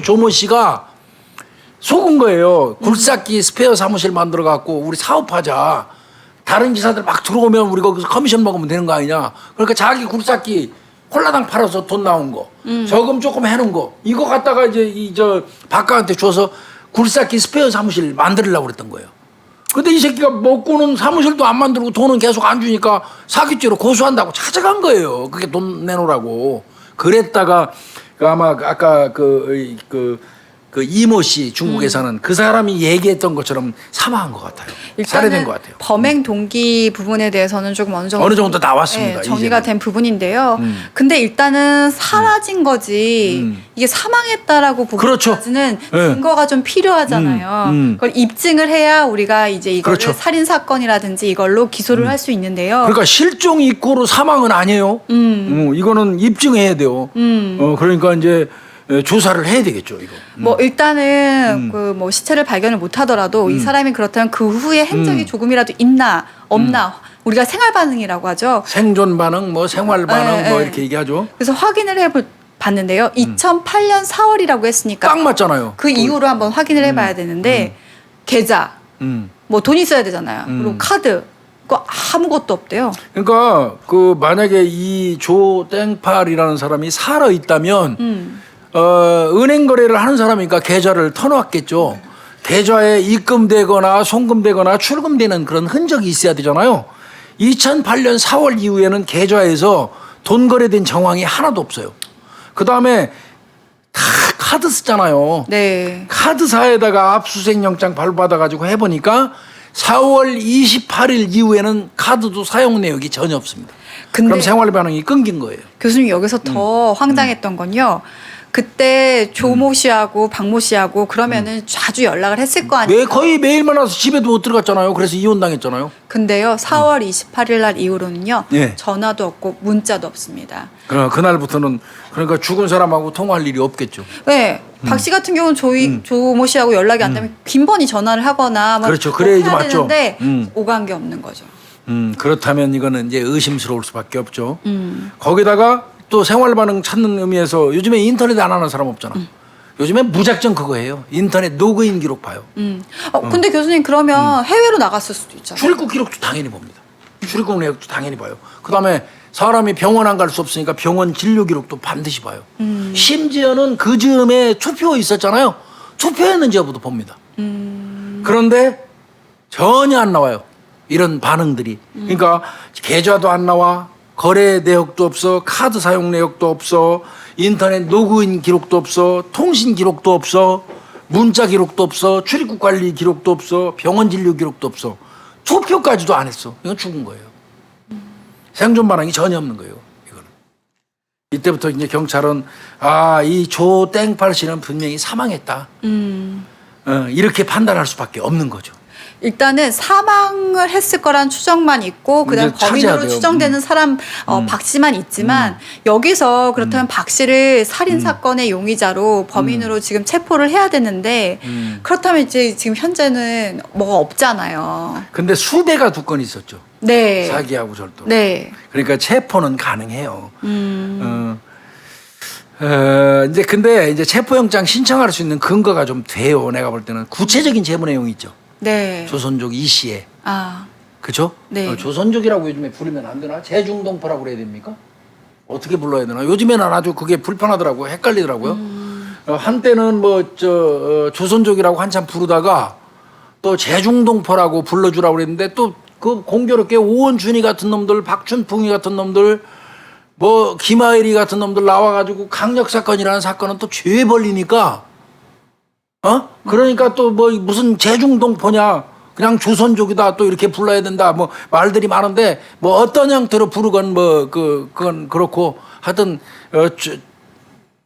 조모 씨가 속은 거예요. 굴삭기 스페어 사무실 만들어 갖고 우리 사업하자. 다른 기사들 막 들어오면 우리 거기서 커미션 먹으면 되는 거 아니냐. 그러니까 자기 굴삭기 홀라당 팔아서 돈 나온 거, 저금 조금 해놓은 거, 이거 갖다가 이제 박가한테 줘서 굴삭기 스페어 사무실 만들려고 그랬던 거예요. 근데 이 새끼가 먹고는 사무실도 안 만들고 돈은 계속 안 주니까 사기죄로 고소한다고 찾아간 거예요. 그게 돈 내놓으라고. 그랬다가 아마 아까 그 이모 씨 중국에 사는 그 사람이 얘기했던 것처럼 사망한 것 같아요. 살해된 것 같아요. 범행 동기 부분에 대해서는 조금 어느 정도 나왔습니다. 네, 정리가 된 부분인데요. 근데 일단은 사라진 거지 이게 사망했다라고 보기까지는 그렇죠. 증거가 좀 필요하잖아요. 그걸 입증을 해야 우리가 이제 이거를 그렇죠. 살인 사건이라든지 이걸로 기소를 할 수 있는데요. 그러니까 실종 이꼬로 사망은 아니에요. 이거는 입증해야 돼요. 그러니까 이제 조사를 해야 되겠죠, 이거. 뭐 일단은 그 뭐 시체를 발견을 못 하더라도 이 사람이 그렇다면 그 후에 행적이 조금이라도 있나 없나 우리가 생활 반응이라고 하죠. 생존 반응, 뭐 생활 반응, 뭐 이렇게 얘기하죠. 그래서 확인을 봤는데요. 2008년 4월이라고 했으니까 딱 맞잖아요. 그 이후로 한번 확인을 해봐야 되는데 계좌, 뭐 돈 있어야 되잖아요. 그리고 카드, 그거 아무것도 없대요. 그러니까 그 만약에 이 조땡팔이라는 사람이 살아 있다면. 은행 거래를 하는 사람이니까 계좌를 터놓았겠죠. 계좌에 입금되거나 송금되거나 출금되는 그런 흔적이 있어야 되잖아요. 2008년 4월 이후에는 계좌에서 돈 거래된 정황이 하나도 없어요. 그 다음에 다 카드 쓰잖아요. 네. 카드사에다가 압수수색 영장 발부받아가지고 해보니까 4월 28일 이후에는 카드도 사용 내역이 전혀 없습니다. 그럼 생활 반응이 끊긴 거예요. 교수님 여기서 더 황당했던 건요. 그때 조모 씨하고 박모 씨하고 그러면은 자주 연락을 했을 거 아니에요. 거의 매일 만나서 집에도 못 들어갔잖아요. 그래서 이혼당했잖아요. 근데요, 4월 28일 날 이후로는요, 예. 전화도 없고 문자도 없습니다. 그날부터는 그러니까 죽은 사람하고 통화할 일이 없겠죠. 네, 박 씨 같은 경우는 조모 씨하고 연락이 안 되면 빈번히 전화를 하거나 막 그렇죠. 그래야지 해야 맞죠. 되는데 오간 게 없는 거죠. 그렇다면 이거는 이제 의심스러울 수밖에 없죠. 거기다가 또 생활 반응 찾는 의미에서 요즘에 인터넷 안 하는 사람 없잖아. 요즘에 무작정 그거 해요. 인터넷 로그인 기록 봐요. 근데 교수님 그러면 해외로 나갔을 수도 있잖아요. 출입국 기록도 당연히 봅니다. 출입국 내역도 당연히 봐요. 그다음에 사람이 병원 안 갈 수 없으니까 병원 진료 기록도 반드시 봐요. 심지어는 그 즈음에 투표 있었잖아요. 투표했는지 여부도 봅니다. 그런데 전혀 안 나와요. 이런 반응들이. 그러니까 계좌도 안 나와. 거래 내역도 없어. 카드 사용 내역도 없어. 인터넷 로그인 기록도 없어. 통신 기록도 없어. 문자 기록도 없어. 출입국 관리 기록도 없어. 병원 진료 기록도 없어. 투표까지도 안 했어. 이건 죽은 거예요. 생존 반응이 전혀 없는 거예요. 이거는. 이때부터 이제 경찰은 이 조땡팔 씨는 분명히 사망했다. 이렇게 판단할 수밖에 없는 거죠. 일단은 사망을 했을 거란 추정만 있고 그다음 범인으로 추정되는 사람 박 씨만 있지만 여기서 그렇다면 박 씨를 살인 사건의 용의자로 범인으로 지금 체포를 해야 되는데 그렇다면 이제 지금 현재는 뭐가 없잖아요. 근데 수배가 두 건 있었죠. 네. 사기하고 절도. 네. 그러니까 체포는 가능해요. 이제 근데 이제 체포영장 신청할 수 있는 근거가 좀 돼요. 내가 볼 때는 구체적인 제보 내용이 있죠. 네. 조선족 이 씨의. 그죠? 네. 조선족이라고 요즘에 부르면 안 되나? 재중동포라고 그래야 됩니까? 어떻게 불러야 되나? 요즘에는 아주 그게 불편하더라고요. 헷갈리더라고요. 한때는 조선족이라고 한참 부르다가 또 재중동포라고 불러주라고 그랬는데 또 그 공교롭게 오원준이 같은 놈들, 박춘풍이 같은 놈들, 뭐 김하일이 같은 놈들 나와가지고 강력사건이라는 사건은 또 죄 벌리니까 그러니까 또 뭐 무슨 재중동포냐 그냥 조선족이다 또 이렇게 불러야 된다 뭐 말들이 많은데 뭐 어떤 형태로 부르건 뭐 그건 그렇고 하여튼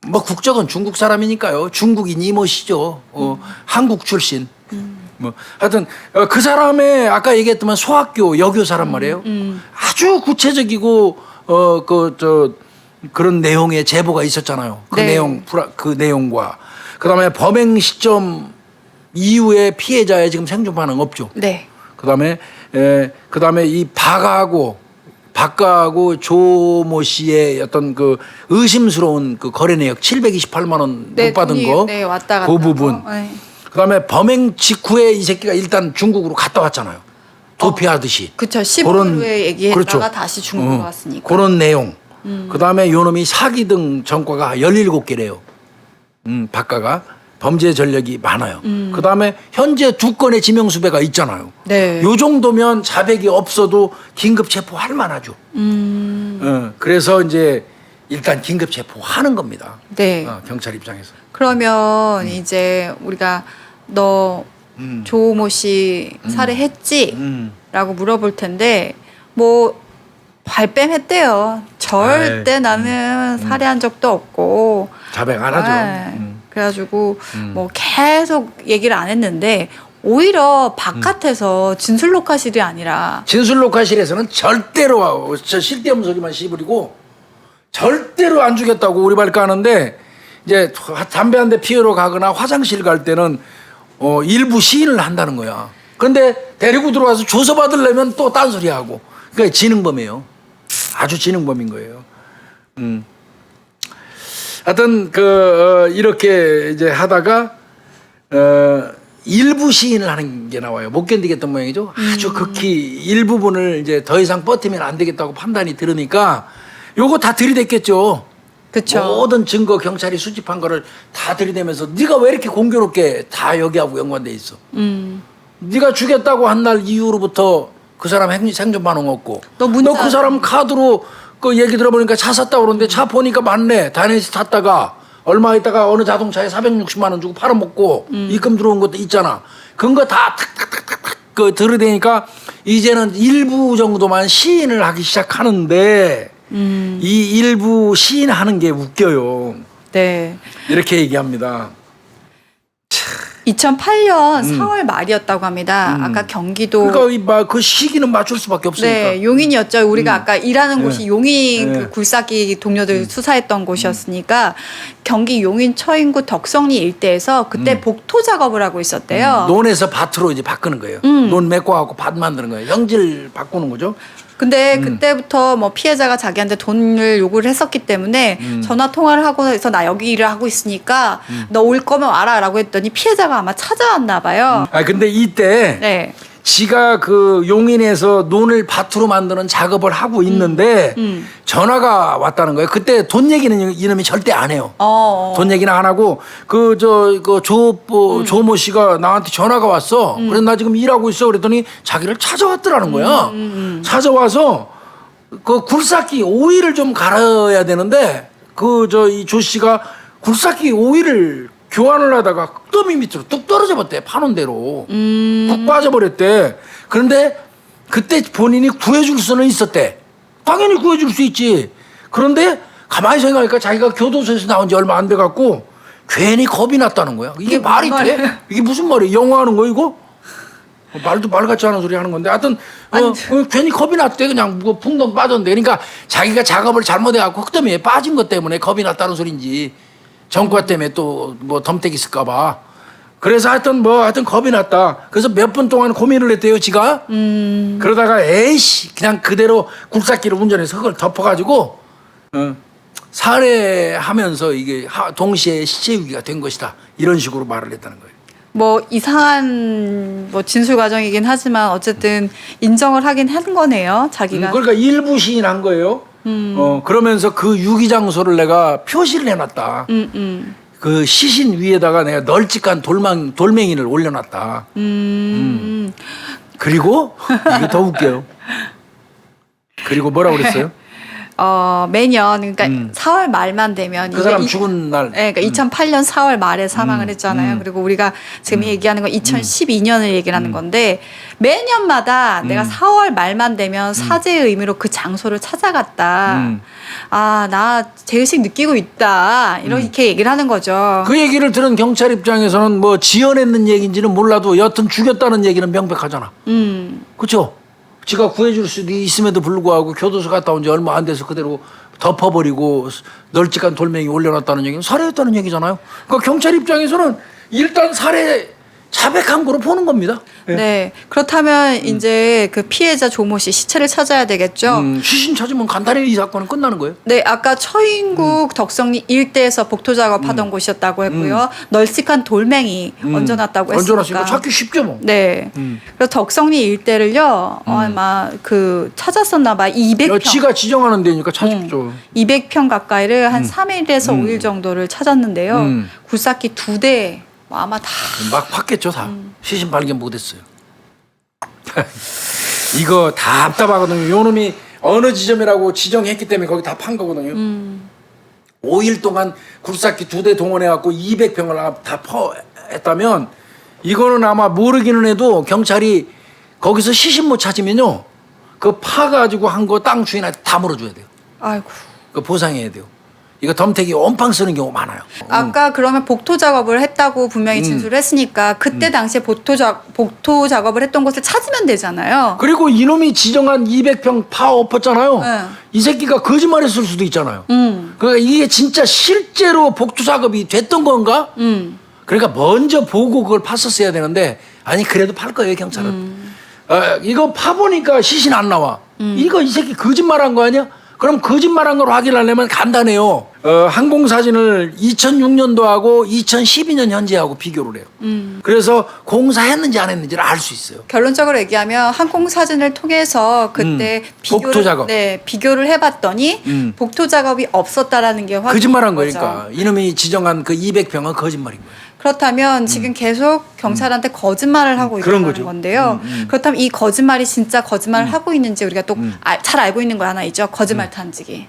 뭐 국적은 중국 사람이니까요. 중국인 이모시죠. 한국 출신. 뭐 하여튼 그 사람의 아까 얘기했지만 소학교 여교 사람 말이에요. 아주 구체적이고 그런 내용의 제보가 있었잖아요. 그 네. 그 내용과 그다음에 범행 시점 이후에 피해자의 지금 생존 반응 없죠. 네. 그다음에 이 박하고 박가하고 조모 씨의 어떤 그 의심스러운 그 거래 내역 728만 원 못 받은 돈이, 거, 네, 왔다 갔다 그 부분. 거. 네. 그다음에 범행 직후에 이 새끼가 일단 중국으로 갔다 왔잖아요. 도피하듯이. 그쵸. 15일 후에 얘기했다가 다시 중국으로 왔으니까. 그런 내용. 그다음에 요놈이 사기 등 전과가 17개래요. 박가가 범죄 전력이 많아요. 그다음에 현재 2건의 지명수배가 있잖아요. 네. 요 정도면 자백이 없어도 긴급 체포할 만하죠. 그래서 이제 일단 긴급 체포하는 겁니다. 네. 경찰 입장에서. 그러면 이제 우리가 너 조모 씨 살해했지? 라고 물어볼 텐데 뭐 발뺌했대요. 절대 나는 살해한 적도 없고 자백 안 하죠. 네. 그래가지고 뭐 계속 얘기를 안 했는데 오히려 바깥에서 진술 녹화실이 아니라 진술 녹화실에서는 절대로 저 쓸데없는 소리만 씹으리고 절대로 안 주겠다고 우리말 까는데 이제 담배 한 대 피우러 가거나 화장실 갈 때는 일부 시인을 한다는 거야. 그런데 데리고 들어와서 조서 받으려면 또 딴소리 하고. 그러니까 지능범이에요. 아주 지능범인 거예요. 하여튼 이렇게 이제 하다가 일부 시인을 하는 게 나와요. 못 견디겠던 모양이죠. 아주 극히 일부분을 이제 더 이상 버티면 안 되겠다고 판단이 들으니까 요거 다 들이댔겠죠. 그쵸. 모든 증거 경찰이 수집한 거를 다 들이대면서 네가 왜 이렇게 공교롭게 다 여기하고 연관돼 있어. 네가 주겠다고 한 날 이후로부터 그 사람 생존 반응 없고 너 문자- 너 그 사람 카드로 그 얘기 들어보니까 차 샀다고 그러는데 차 보니까 맞네. 다이내시 탔다가 얼마 있다가 어느 자동차에 460만 원 주고 팔아먹고 입금 들어온 것도 있잖아. 그런 거 다 탁탁탁탁 그 들이대니까 이제는 일부 정도만 시인을 하기 시작하는데 이 일부 시인하는 게 웃겨요. 네. 이렇게 얘기합니다. 2008년 4월 말이었다고 합니다. 아까 경기도 그러니까 그 시기는 맞출 수밖에 없으니까. 네, 용인이었죠. 우리가 아까 일하는 곳이 용인 네. 그 굴삭기 동료들 수사했던 곳이었으니까 경기 용인 처인구 덕성리 일대에서 그때 복토 작업을 하고 있었대요. 논에서 밭으로 이제 바꾸는 거예요. 논 메꿔갖고 밭 만드는 거예요. 형질 바꾸는 거죠. 근데 그때부터 뭐 피해자가 자기한테 돈을 요구를 했었기 때문에 전화 통화를 하고 해서 나 여기 일을 하고 있으니까 너 올 거면 와라라고 했더니 피해자가 아마 찾아왔나 봐요. 근데 이때 네. 지가 그 용인에서 논을 밭으로 만드는 작업을 하고 있는데 전화가 왔다는 거예요. 그때 돈 얘기는 이놈이 절대 안 해요. 돈 얘기는 안 하고 조모 씨가 나한테 전화가 왔어. 그래서 나 지금 일하고 있어. 그랬더니 자기를 찾아왔더라는 거야. 찾아와서 그 굴삭기 오일을 좀 갈아야 되는데 이 조 씨가 굴삭기 오일을 교환을 하다가 더미 밑으로 뚝 떨어져 버렸대. 파는 대로 푹 빠져버렸대. 그런데 그때 본인이 구해줄 수는 있었대. 당연히 구해줄 수 있지. 그런데 가만히 생각하니까 자기가 교도소에서 나온 지 얼마 안 돼갖고 괜히 겁이 났다는 거야. 이게 말이 돼? 이게 무슨 말이야? 영어하는 거 이거? 말도 말 같지 않은 소리 하는 건데 하여튼 괜히 겁이 났대. 그냥 뭐 풍덩 빠졌는데. 그러니까 자기가 작업을 잘못해갖고 흙더미에 빠진 것 때문에 겁이 났다는 소린지 전과 때문에 또 뭐 덤택이 있을까봐. 그래서 하여튼 겁이 났다. 그래서 몇 분 동안 고민을 했대요, 지가. 그러다가 에이씨 그냥 그대로 굴삭기를 운전해서 흙을 덮어가지고 살해하면서 이게 동시에 시체유기가 된 것이다. 이런 식으로 말을 했다는 거예요. 뭐 이상한 뭐 진술 과정이긴 하지만 어쨌든 인정을 하긴 한 거네요. 자기가. 그러니까 일부 시인한 거예요. 그러면서 그 유기 장소를 내가 표시를 해놨다. 그 시신 위에다가 내가 널찍한 돌멩이를 올려놨다. 그리고 이게 더 웃겨요. 그리고 뭐라고 그랬어요? 매년 그러니까 4월 말만 되면 그 사람 죽은 날. 네, 그러니까 2008년 4월 말에 사망을 했잖아요. 그리고 우리가 지금 얘기하는 건 2012년을 얘기를 하는 건데 매년마다 내가 4월 말만 되면 사죄의 의미로 그 장소를 찾아갔다. 나 죄의식 느끼고 있다. 이렇게 얘기를 하는 거죠. 그 얘기를 들은 경찰 입장에서는 뭐 지어냈는 얘기인지는 몰라도 여튼 죽였다는 얘기는 명백하잖아. 그렇죠? 지가 구해줄 수 있음에도 불구하고 교도소 갔다 온 지 얼마 안 돼서 그대로 덮어버리고 널찍한 돌멩이 올려놨다는 얘기는 살해했다는 얘기잖아요. 그러니까 경찰 입장에서는 일단 살해 자백한 거로 보는 겁니다. 네. 그렇다면 이제 그 피해자 조모 씨 시체를 찾아야 되겠죠. 시신 찾으면 간단히 이 사건은 끝나는 거예요. 네, 아까 처인국 덕성리 일대에서 복토 작업하던 곳이었다고 했고요. 널찍한 돌멩이 얹어놨다고 했으니까. 얹어놨으니까 찾기 쉽죠 뭐. 네. 그래서 덕성리 일대를요, 아마 그 찾았었나 봐. 200평. 지가 지정하는 데니까 찾겠죠. 200평 가까이를 한 3일에서 5일 정도를 찾았는데요. 굴삭기 2대 아마 다. 막 팠겠죠 다. 시신 발견 못했어요. 이거 답답하거든요. 요 놈이 어느 지점이라고 지정했기 때문에 거기 다 판 거거든요. 5일 동안 굴삭기 2대 동원해갖고 200평을 다 했다면 이거는 아마 모르기는 해도 경찰이 거기서 시신 못 찾으면요. 그 파가지고 한 거 땅 주인한테 다 물어줘야 돼요. 아이고. 그 보상해야 돼요. 이거 덤태기 엄팡 쓰는 경우 많아요. 아까 그러면 복토 작업을 했다고 분명히 진술을 했으니까 그때 당시에 복토 작업을 했던 곳을 찾으면 되잖아요. 그리고 이놈이 지정한 200평 파 엎었잖아요. 네. 이 새끼가 거짓말했을 수도 있잖아요. 그러니까 이게 진짜 실제로 복투 작업이 됐던 건가? 그러니까 먼저 보고 그걸 팠었어야 되는데 아니 그래도 팔 거예요 경찰은. 이거 파보니까 시신 안 나와. 이거 이 새끼 거짓말한 거 아니야? 그럼 거짓말한 걸 확인하려면 간단해요. 항공사진을 2006년도하고 2012년 현재하고 비교를 해요. 그래서 공사했는지 안 했는지를 알 수 있어요. 결론적으로 얘기하면 항공 사진을 통해서 그때 복토 작업. 비교를 해봤더니 복토 작업이 없었다라는 게 확인된 거짓말한 거죠. 거니까 이놈이 지정한 그 200평은 거짓말인 거예요. 그렇다면 지금 계속 경찰한테 거짓말을 하고 그런 있다는 거죠. 건데요. 그렇다면 이 거짓말이 진짜 거짓말을 하고 있는지 우리가 또 잘 알고 있는 거 하나 있죠. 거짓말 탐지기.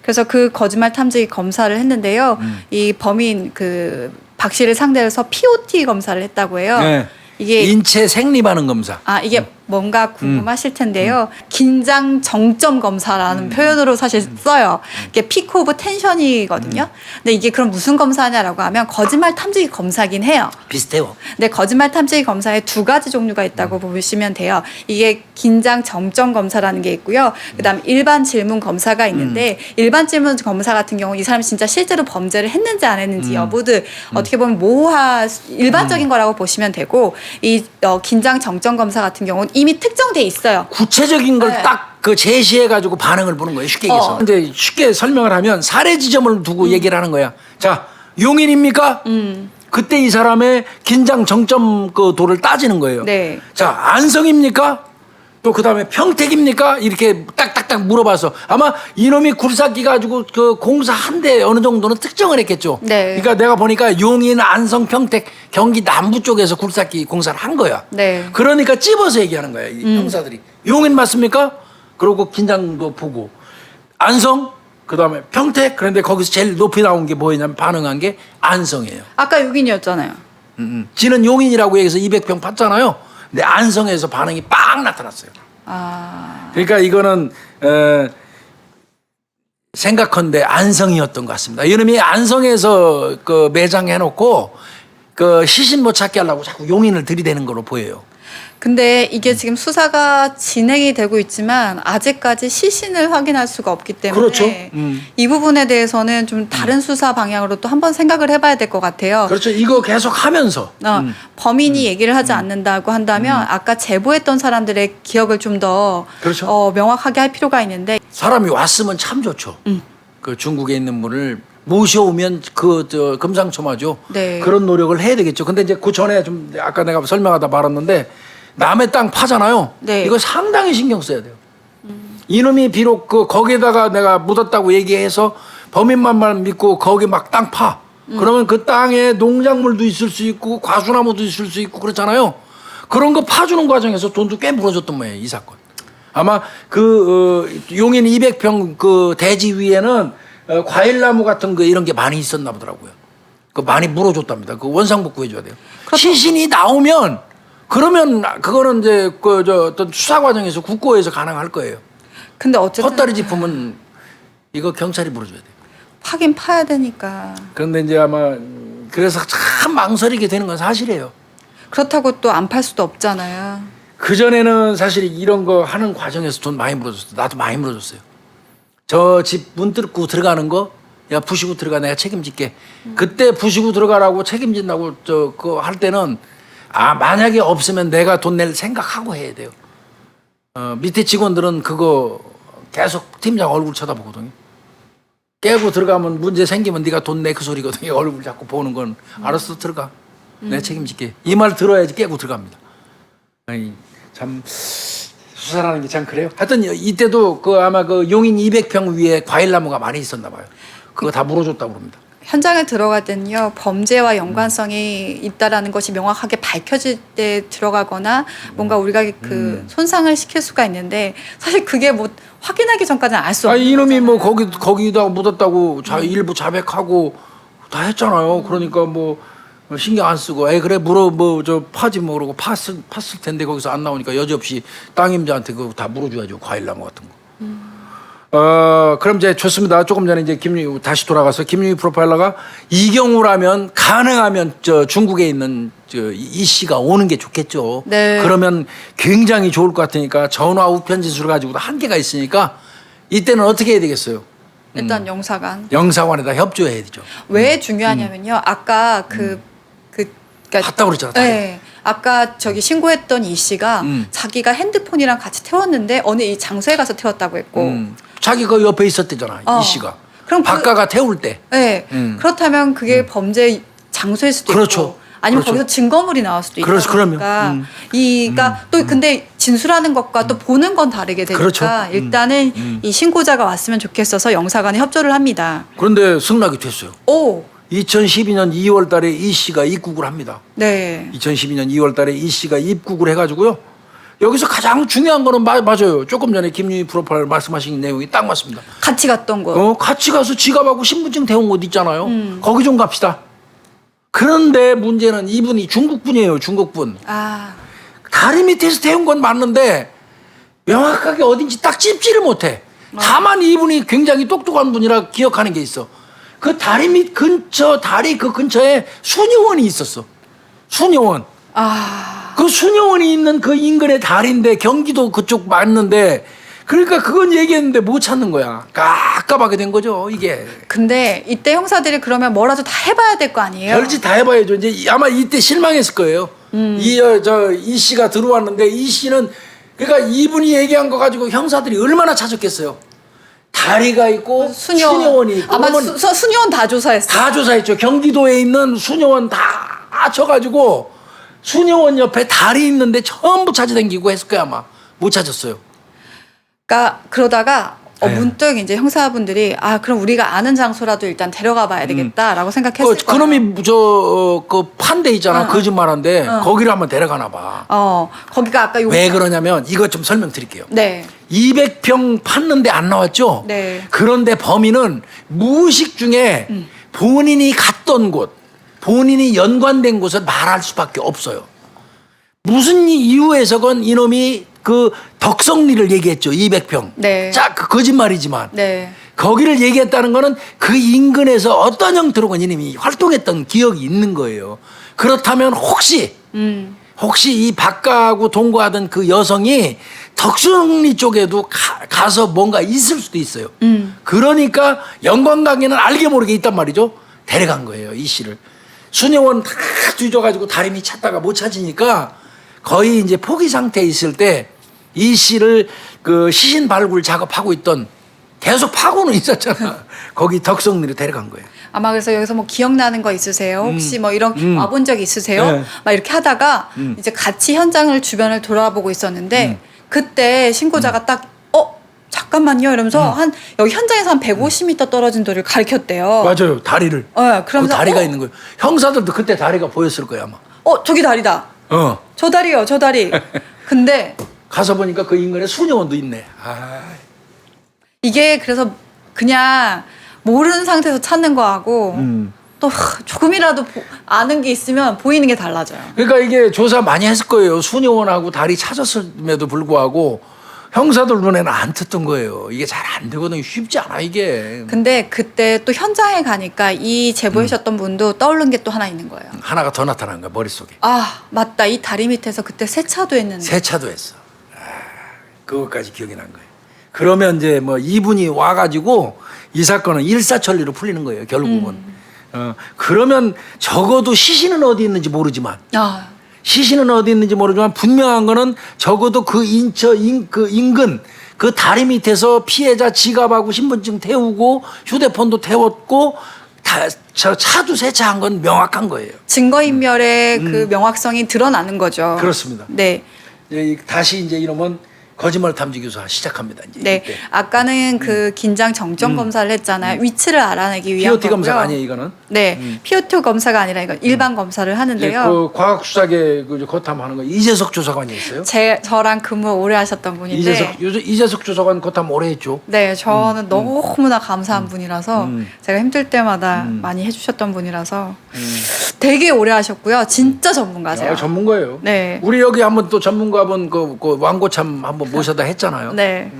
그래서 그 거짓말 탐지기 검사를 했는데요. 이 범인 그 박 씨를 상대로 해서 POT 검사를 했다고 해요. 네. 이게 인체 생리반응 검사. 이게 뭔가 궁금하실 텐데요. 긴장 정점 검사라는 표현으로 사실 써요. 이게 피크 오브 텐션이거든요. 근데 이게 그럼 무슨 검사냐라고 하면 거짓말 탐지기 검사긴 해요. 비슷해요. 근데 거짓말 탐지기 검사에 2가지 종류가 있다고 보시면 돼요. 이게 긴장 정점 검사라는 게 있고요. 그다음 일반 질문 검사가 있는데 일반 질문 검사 같은 경우 이 사람이 진짜 실제로 범죄를 했는지 안 했는지 여부들 어떻게 보면 일반적인 거라고 보시면 되고 이 긴장 정점 검사 같은 경우는 이미 특정돼 있어요. 구체적인 걸 네. 딱 그 제시해가지고 반응을 보는 거예요. 쉽게 얘기해서. 이제 쉽게 설명을 하면 사례 지점을 두고 얘기를 하는 거야. 자, 용인입니까? 그때 이 사람의 긴장 정점 그 도를 따지는 거예요. 네. 자, 안성입니까? 또 그다음에 평택입니까? 이렇게 딱딱딱 물어봐서 아마 이놈이 굴삭기 가지고 그 공사 한 대 어느 정도는 특정을 했겠죠. 네. 그러니까 내가 보니까 용인, 안성, 평택, 경기 남부 쪽에서 굴삭기 공사를 한 거야. 네. 그러니까 찝어서 얘기하는 거야, 이 형사들이. 용인 맞습니까? 그러고 긴장도 보고 안성, 그다음에 평택. 그런데 거기서 제일 높이 나온 게 뭐였냐면 반응한 게 안성이에요. 아까 6인이었잖아요. 지는 용인이라고 얘기해서 200평 팠잖아요. 근데 안성에서 반응이 빵 나타났어요. 그러니까 이거는 생각컨대 안성이었던 것 같습니다. 이놈이 안성에서 그 매장해놓고 그 시신 못 찾게 하려고 자꾸 용인을 들이대는 걸로 보여요. 근데 이게 지금 수사가 진행이 되고 있지만 아직까지 시신을 확인할 수가 없기 때문에 그렇죠. 이 부분에 대해서는 좀 다른 수사 방향으로 또 한번 생각을 해봐야 될 것 같아요. 그렇죠. 이거 계속 하면서 범인이 얘기를 하지 않는다고 한다면 아까 제보했던 사람들의 기억을 좀 더 그렇죠. 명확하게 할 필요가 있는데 사람이 왔으면 참 좋죠. 그 중국에 있는 분을 모셔오면 그 금상첨화죠. 네. 그런 노력을 해야 되겠죠. 근데 이제 그 전에 좀 아까 내가 설명하다 말았는데 남의 땅 파잖아요. 네. 이거 상당히 신경 써야 돼요. 이놈이 비록 그 거기에다가 내가 묻었다고 얘기해서 범인만 믿고 거기 막 땅 파. 그러면 그 땅에 농작물도 있을 수 있고 과수나무도 있을 수 있고 그렇잖아요. 그런 거 파주는 과정에서 돈도 꽤 물어줬던 모양이에요, 이 사건. 아마 용인 200평 그 대지 위에는 과일나무 같은 거 이런 게 많이 있었나 보더라고요. 그 많이 물어줬답니다. 그 원상복 구해줘야 돼요. 시신이 나오면 그러면 그거는 이제 어떤 수사 과정에서 국고에서 가능할 거예요. 근데 어쨌든 헛다리 짚으면 이거 경찰이 물어줘야 돼요. 파긴 파야 되니까. 그런데 이제 아마 그래서 참 망설이게 되는 건 사실이에요. 그렇다고 또 안 팔 수도 없잖아요. 그전에는 사실 이런 거 하는 과정에서 돈 많이 물어줬어요. 나도 많이 물어줬어요. 저 집 문 뚫고 들어가는 거, 야, 부시고 들어가, 내가 책임질게. 그때 부시고 들어가라고 책임진다고 그거 할 때는 만약에 없으면 내가 돈 낼 생각하고 해야 돼요. 밑에 직원들은 그거 계속 팀장 얼굴 쳐다보거든요. 깨고 들어가면 문제 생기면 네가 돈 내 그 소리거든요. 얼굴 자꾸 보는 건 알았어 들어가. 내 책임질게. 이 말 들어야지 깨고 들어갑니다. 아니, 참 수사라는 게 참 그래요. 하여튼 이때도 그 아마 그 용인 200평 위에 과일나무가 많이 있었나 봐요. 그거 다 물어줬다고 그럽니다. 현장에 들어갈 때는요 범죄와 연관성이 있다라는 것이 명확하게 밝혀질 때 들어가거나 뭔가 우리가 그 손상을 시킬 수가 있는데 사실 그게 뭐 확인하기 전까지는 알 수 없는 이놈이 뭐 거잖아요. 거기다 묻었다고 일부 자백하고 다 했잖아요. 그러니까 뭐 신경 안 쓰고 그래 뭐 저 파지 뭐 그러고 팠을 텐데 거기서 안 나오니까 여지없이 땅임자한테 그거 다 물어줘야죠. 과일나무 같은 거. 그럼 이제 좋습니다. 조금 전에 이제 다시 돌아가서 김유희 프로파일러가 이 경우라면 가능하면 저 중국에 있는 이 씨가 오는 게 좋겠죠. 네. 그러면 굉장히 좋을 것 같으니까 전화 우편 진술을 가지고도 한계가 있으니까 이때는 어떻게 해야 되겠어요? 일단 영사관. 영사관에다 협조해야 되죠. 왜 중요하냐면요. 아까 그러니까 봤다고 그랬잖아. 네. 아까 저기 신고했던 이 씨가 자기가 핸드폰이랑 같이 태웠는데 어느 이 장소에 가서 태웠다고 했고 자기 그 옆에 있었대잖아. 이 씨가. 그럼 박가가 태울 때. 네. 그렇다면 그게 범죄 장소일 수도 그렇죠. 있고 아니면 그렇죠. 거기서 증거물이 나올 수도 있고 그렇죠. 그러면. 그러니까 그러니까 또 근데 진술하는 것과 또 보는 건 다르게 되니까 그렇죠. 일단은 이 신고자가 왔으면 좋겠어서 영사관에 협조를 합니다. 그런데 승낙이 됐어요. 오. 2012년 2월 달에 이 씨가 입국을 합니다. 네. 2012년 2월 달에 이 씨가 입국을 해가지고요. 여기서 가장 중요한 거는 맞아요. 조금 전에 김유희 프로파일 말씀하신 내용이 딱 맞습니다. 같이 갔던 곳. 같이 가서 지갑하고 신분증 태운 곳 있잖아요. 거기 좀 갑시다. 그런데 문제는 이분이 중국분이에요. 중국분. 아. 다리 밑에서 태운 건 맞는데 명확하게 어딘지 딱 찝지를 못해. 다만 이분이 굉장히 똑똑한 분이라 기억하는 게 있어. 그 다리 밑 근처 다리 그 근처에 수녀원이 있었어. 수녀원. 그 수녀원이 있는 그 인근의 다리인데 경기도 그쪽 맞는데 그러니까 그건 얘기했는데 못 찾는 거야. 깝깝하게 된 거죠 이게. 근데 이때 형사들이 그러면 뭐라도 다 해봐야 될 거 아니에요? 별짓 다 해봐야죠. 이제 아마 이때 실망했을 거예요. 이 씨가 들어왔는데 이 씨는 그러니까 이분이 얘기한 거 가지고 형사들이 얼마나 찾았겠어요. 다리가 있고 수녀원이 있고 아마 수녀원 다 조사했어요. 다 조사했죠. 경기도에 있는 수녀원 다 쳐가지고 수녀원 옆에 다리 있는데 전부 찾아다니고 했을 거야 아마. 못 찾았어요. 그러니까 그러다가 네. 문득 이제 형사분들이 그럼 우리가 아는 장소라도 일단 데려가 봐야 되겠다라고 생각했을 거예요. 그놈이 그 판대 있잖아. 거짓말한데 거기를 한번 데려가나 봐. 거기가 아까 왜 그러냐면 이것 좀 설명드릴게요. 네. 200평 팠는데 안 나왔죠? 네. 그런데 범인은 무의식 중에 본인이 갔던 곳, 본인이 연관된 곳을 말할 수밖에 없어요. 무슨 이유에서건 이놈이 그 덕성리를 얘기했죠. 200평. 네. 자, 그 거짓말이지만. 네. 거기를 얘기했다는 거는 그 인근에서 어떤 형태로건 이놈이 활동했던 기억이 있는 거예요. 그렇다면 혹시 이 박가하고 동거하던 그 여성이 덕성리 쪽에도 가서 뭔가 있을 수도 있어요. 그러니까 연관관계는 알게 모르게 있단 말이죠. 데려간 거예요. 이 씨를. 수녀원 다 뒤져가지고 다리 밑 찾다가 못 찾으니까 거의 이제 포기 상태에 있을 때 이 씨를 그 시신 발굴 작업하고 있던 계속 파고는 있었잖아. 거기 덕성리로 데려간 거예요. 아마 그래서 여기서 뭐 기억나는 거 있으세요? 혹시 뭐 이런 와본 적 있으세요? 네. 막 이렇게 하다가 이제 같이 현장을 주변을 돌아보고 있었는데 그때 신고자가 딱 잠깐만요 이러면서 여기 현장에서 한 150m 떨어진 돌을 가리켰대요. 맞아요. 다리를. 그러면서 그 다리가 있는 거예요. 형사들도 그때 다리가 보였을 거야 아마. 저기 다리다. 저 다리요, 저 다리. 근데 가서 보니까 그 인근에 수녀원도 있네. 이게 그래서 그냥 모르는 상태에서 찾는 거하고 또 조금이라도 아는 게 있으면 보이는 게 달라져요. 그러니까 이게 조사 많이 했을 거예요. 수녀원하고 다리 찾았음에도 불구하고 형사들 눈에는 안 텄던 거예요. 이게 잘 안 되거든요. 쉽지 않아 이게. 근데 그때 또 현장에 가니까 이 제보해 주셨던 분도 떠오른 게 또 하나 있는 거예요. 하나가 더 나타난 거야 머릿속에. 맞다. 이 다리 밑에서 그때 세차도 했는데. 세차도 했어. 그것까지 기억이 난 거예요. 그러면 이제 뭐 이분이 와가지고 이 사건은 일사천리로 풀리는 거예요. 결국은. 그러면 적어도 시신은 어디 있는지 모르지만 시신은 어디 있는지 모르지만 분명한 거는 적어도 그 인근 그 다리 밑에서 피해자 지갑하고 신분증 태우고 휴대폰도 태웠고 저 차도 세차한 건 명확한 거예요. 증거인멸의 그 명확성이 드러나는 거죠. 그렇습니다. 네. 다시 이제 이러면 거짓말 탐지 교사 시작합니다. 이제 네. 이때. 아까는 그 긴장 정정 검사를 했잖아요. 위치를 알아내기 위한 POT 거고요. 검사가 아니에요, 이거는. 네. POT 검사가 아니라 이건 일반 검사를 하는데요. 그 과학수사계 그 거탐하는 거 이재석 조사관이 있어요. 저랑 근무 오래 하셨던 분인데 이재석 조사관 거탐 오래 했죠. 네, 저는 너무나 감사한 분이라서 제가 힘들 때마다 많이 해주셨던 분이라서 되게 오래 하셨고요. 진짜 전문가세요. 전문가예요. 네. 우리 여기 한번 또 전문가분 그 왕고참 한번 모셔다 했잖아요. 네.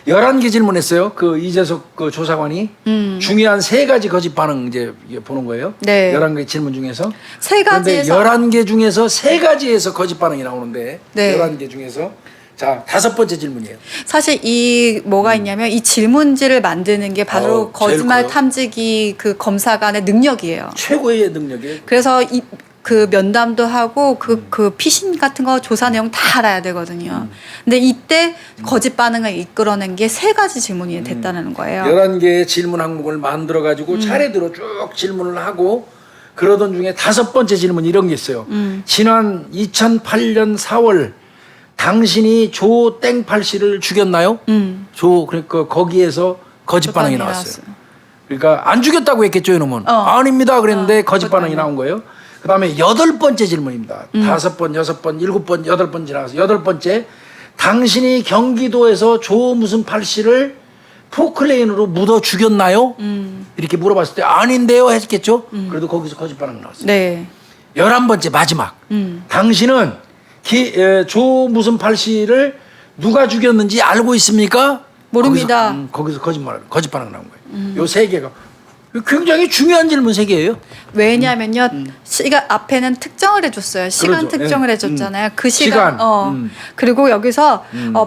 11개 질문했어요. 그 이재석 그 조사관이 중요한 3가지 거짓 반응 이제 보는 거예요. 네. 11개 질문 중에서. 세 가지에서 11개 중에서 3가지에서 거짓 반응이 나오는데 네. 11개 중에서 자, 5번째 질문이에요. 사실 이 뭐가 있냐면 이 질문지를 만드는 게 바로 제일 거짓말 커요. 탐지기 그 검사관의 능력이에요. 최고의 능력이에요. 그래서 그 면담도 하고 그 피신 같은 거 조사 내용 다 알아야 되거든요. 근데 이때 거짓 반응을 이끌어낸 게 3가지 질문이 됐다는 거예요. 11개의 질문 항목을 만들어 가지고 차례대로 쭉 질문을 하고 그러던 중에 5번째 질문 이런 게 있어요. 지난 2008년 4월 당신이 조 땡팔 씨를 죽였나요? 그러니까 거기에서 거짓 반응이 나왔어요. 그러니까 안 죽였다고 했겠죠, 이놈은. 아닙니다. 그랬는데 거짓 반응이 나온 거예요. 그다음에 8번째 질문입니다. 5번, 6번, 7번, 8번 지나가서 8번째 당신이 경기도에서 조 무슨 팔 씨를 포크레인으로 묻어 죽였나요? 이렇게 물어봤을 때 아닌데요 했겠죠. 그래도 거기서 거짓 반응이 나왔어요. 네. 11번째 마지막 당신은 조 무슨 팔 씨를 누가 죽였는지 알고 있습니까? 모릅니다. 거기서 거짓 반응 나온 거예요. 요 3개가 굉장히 중요한 질문 3개예요. 왜냐면요. 시간 앞에는 특정을 해줬어요. 시간 그렇죠. 특정을 예. 해줬잖아요. 그 시간. 시간. 그리고 여기서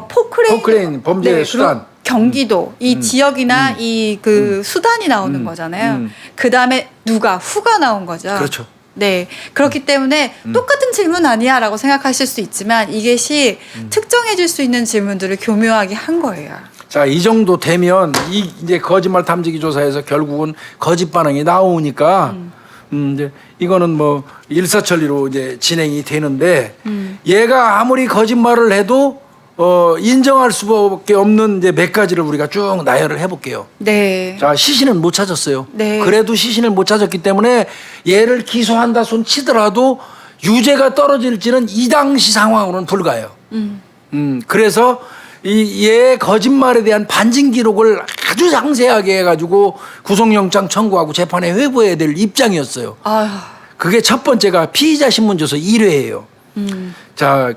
포크레인 범죄 그리고 수단. 경기도 이 지역이나 이 그 수단이 나오는 거잖아요. 그 다음에 후가 나온 거죠. 그렇죠. 네. 그렇기 때문에 똑같은 질문 아니야라고 생각하실 수 있지만 이것이 특정해줄 수 있는 질문들을 교묘하게 한 거예요. 자, 이 정도 되면 이제 거짓말 탐지기 조사에서 결국은 거짓 반응이 나오니까 이제 이거는 뭐 일사천리로 이제 진행이 되는데 얘가 아무리 거짓말을 해도 인정할 수밖에 없는 이제 몇 가지를 우리가 쭉 나열을 해볼게요. 네. 자, 시신은 못 찾았어요. 네. 그래도 시신을 못 찾았기 때문에 얘를 기소한다 손 치더라도 유죄가 떨어질지는 이 당시 상황으로는 불가해요. 그래서 얘 거짓말에 대한 반증 기록을 아주 상세하게 해가지고 구속영장 청구하고 재판에 회부해야 될 입장이었어요. 아휴. 그게 첫 번째가 피의자 신문조서 1회예요. 자,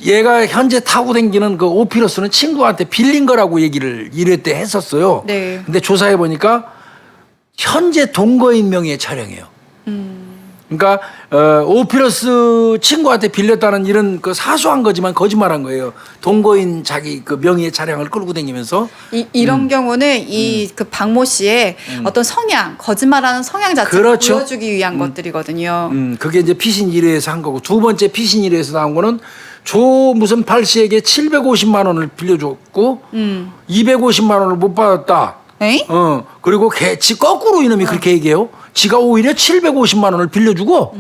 얘가 현재 타고 다니는 그 오피러스는 친구한테 빌린 거라고 얘기를 1회 때 했었어요. 네. 근데 조사해 보니까 현재 동거인 명의의 차량이에요. 그러니까 오피러스 친구한테 빌렸다는 이런 그 사소한 거지만 거짓말한 거예요. 동거인 자기 그 명의의 차량을 끌고 다니면서 이런 경우는 이 그 박모 씨의 어떤 성향, 거짓말하는 성향 자체를 그렇죠. 보여주기 위한 것들이거든요. 그게 이제 피신 1회에서 한 거고 두 번째 피신 1회에서 나온 거는 조 무슨 팔 씨에게 750만 원을 빌려줬고 250만 원을 못 받았다. 에이? 그리고 지 거꾸로 이놈이 그렇게 얘기해요. 지가 오히려 750만 원을 빌려주고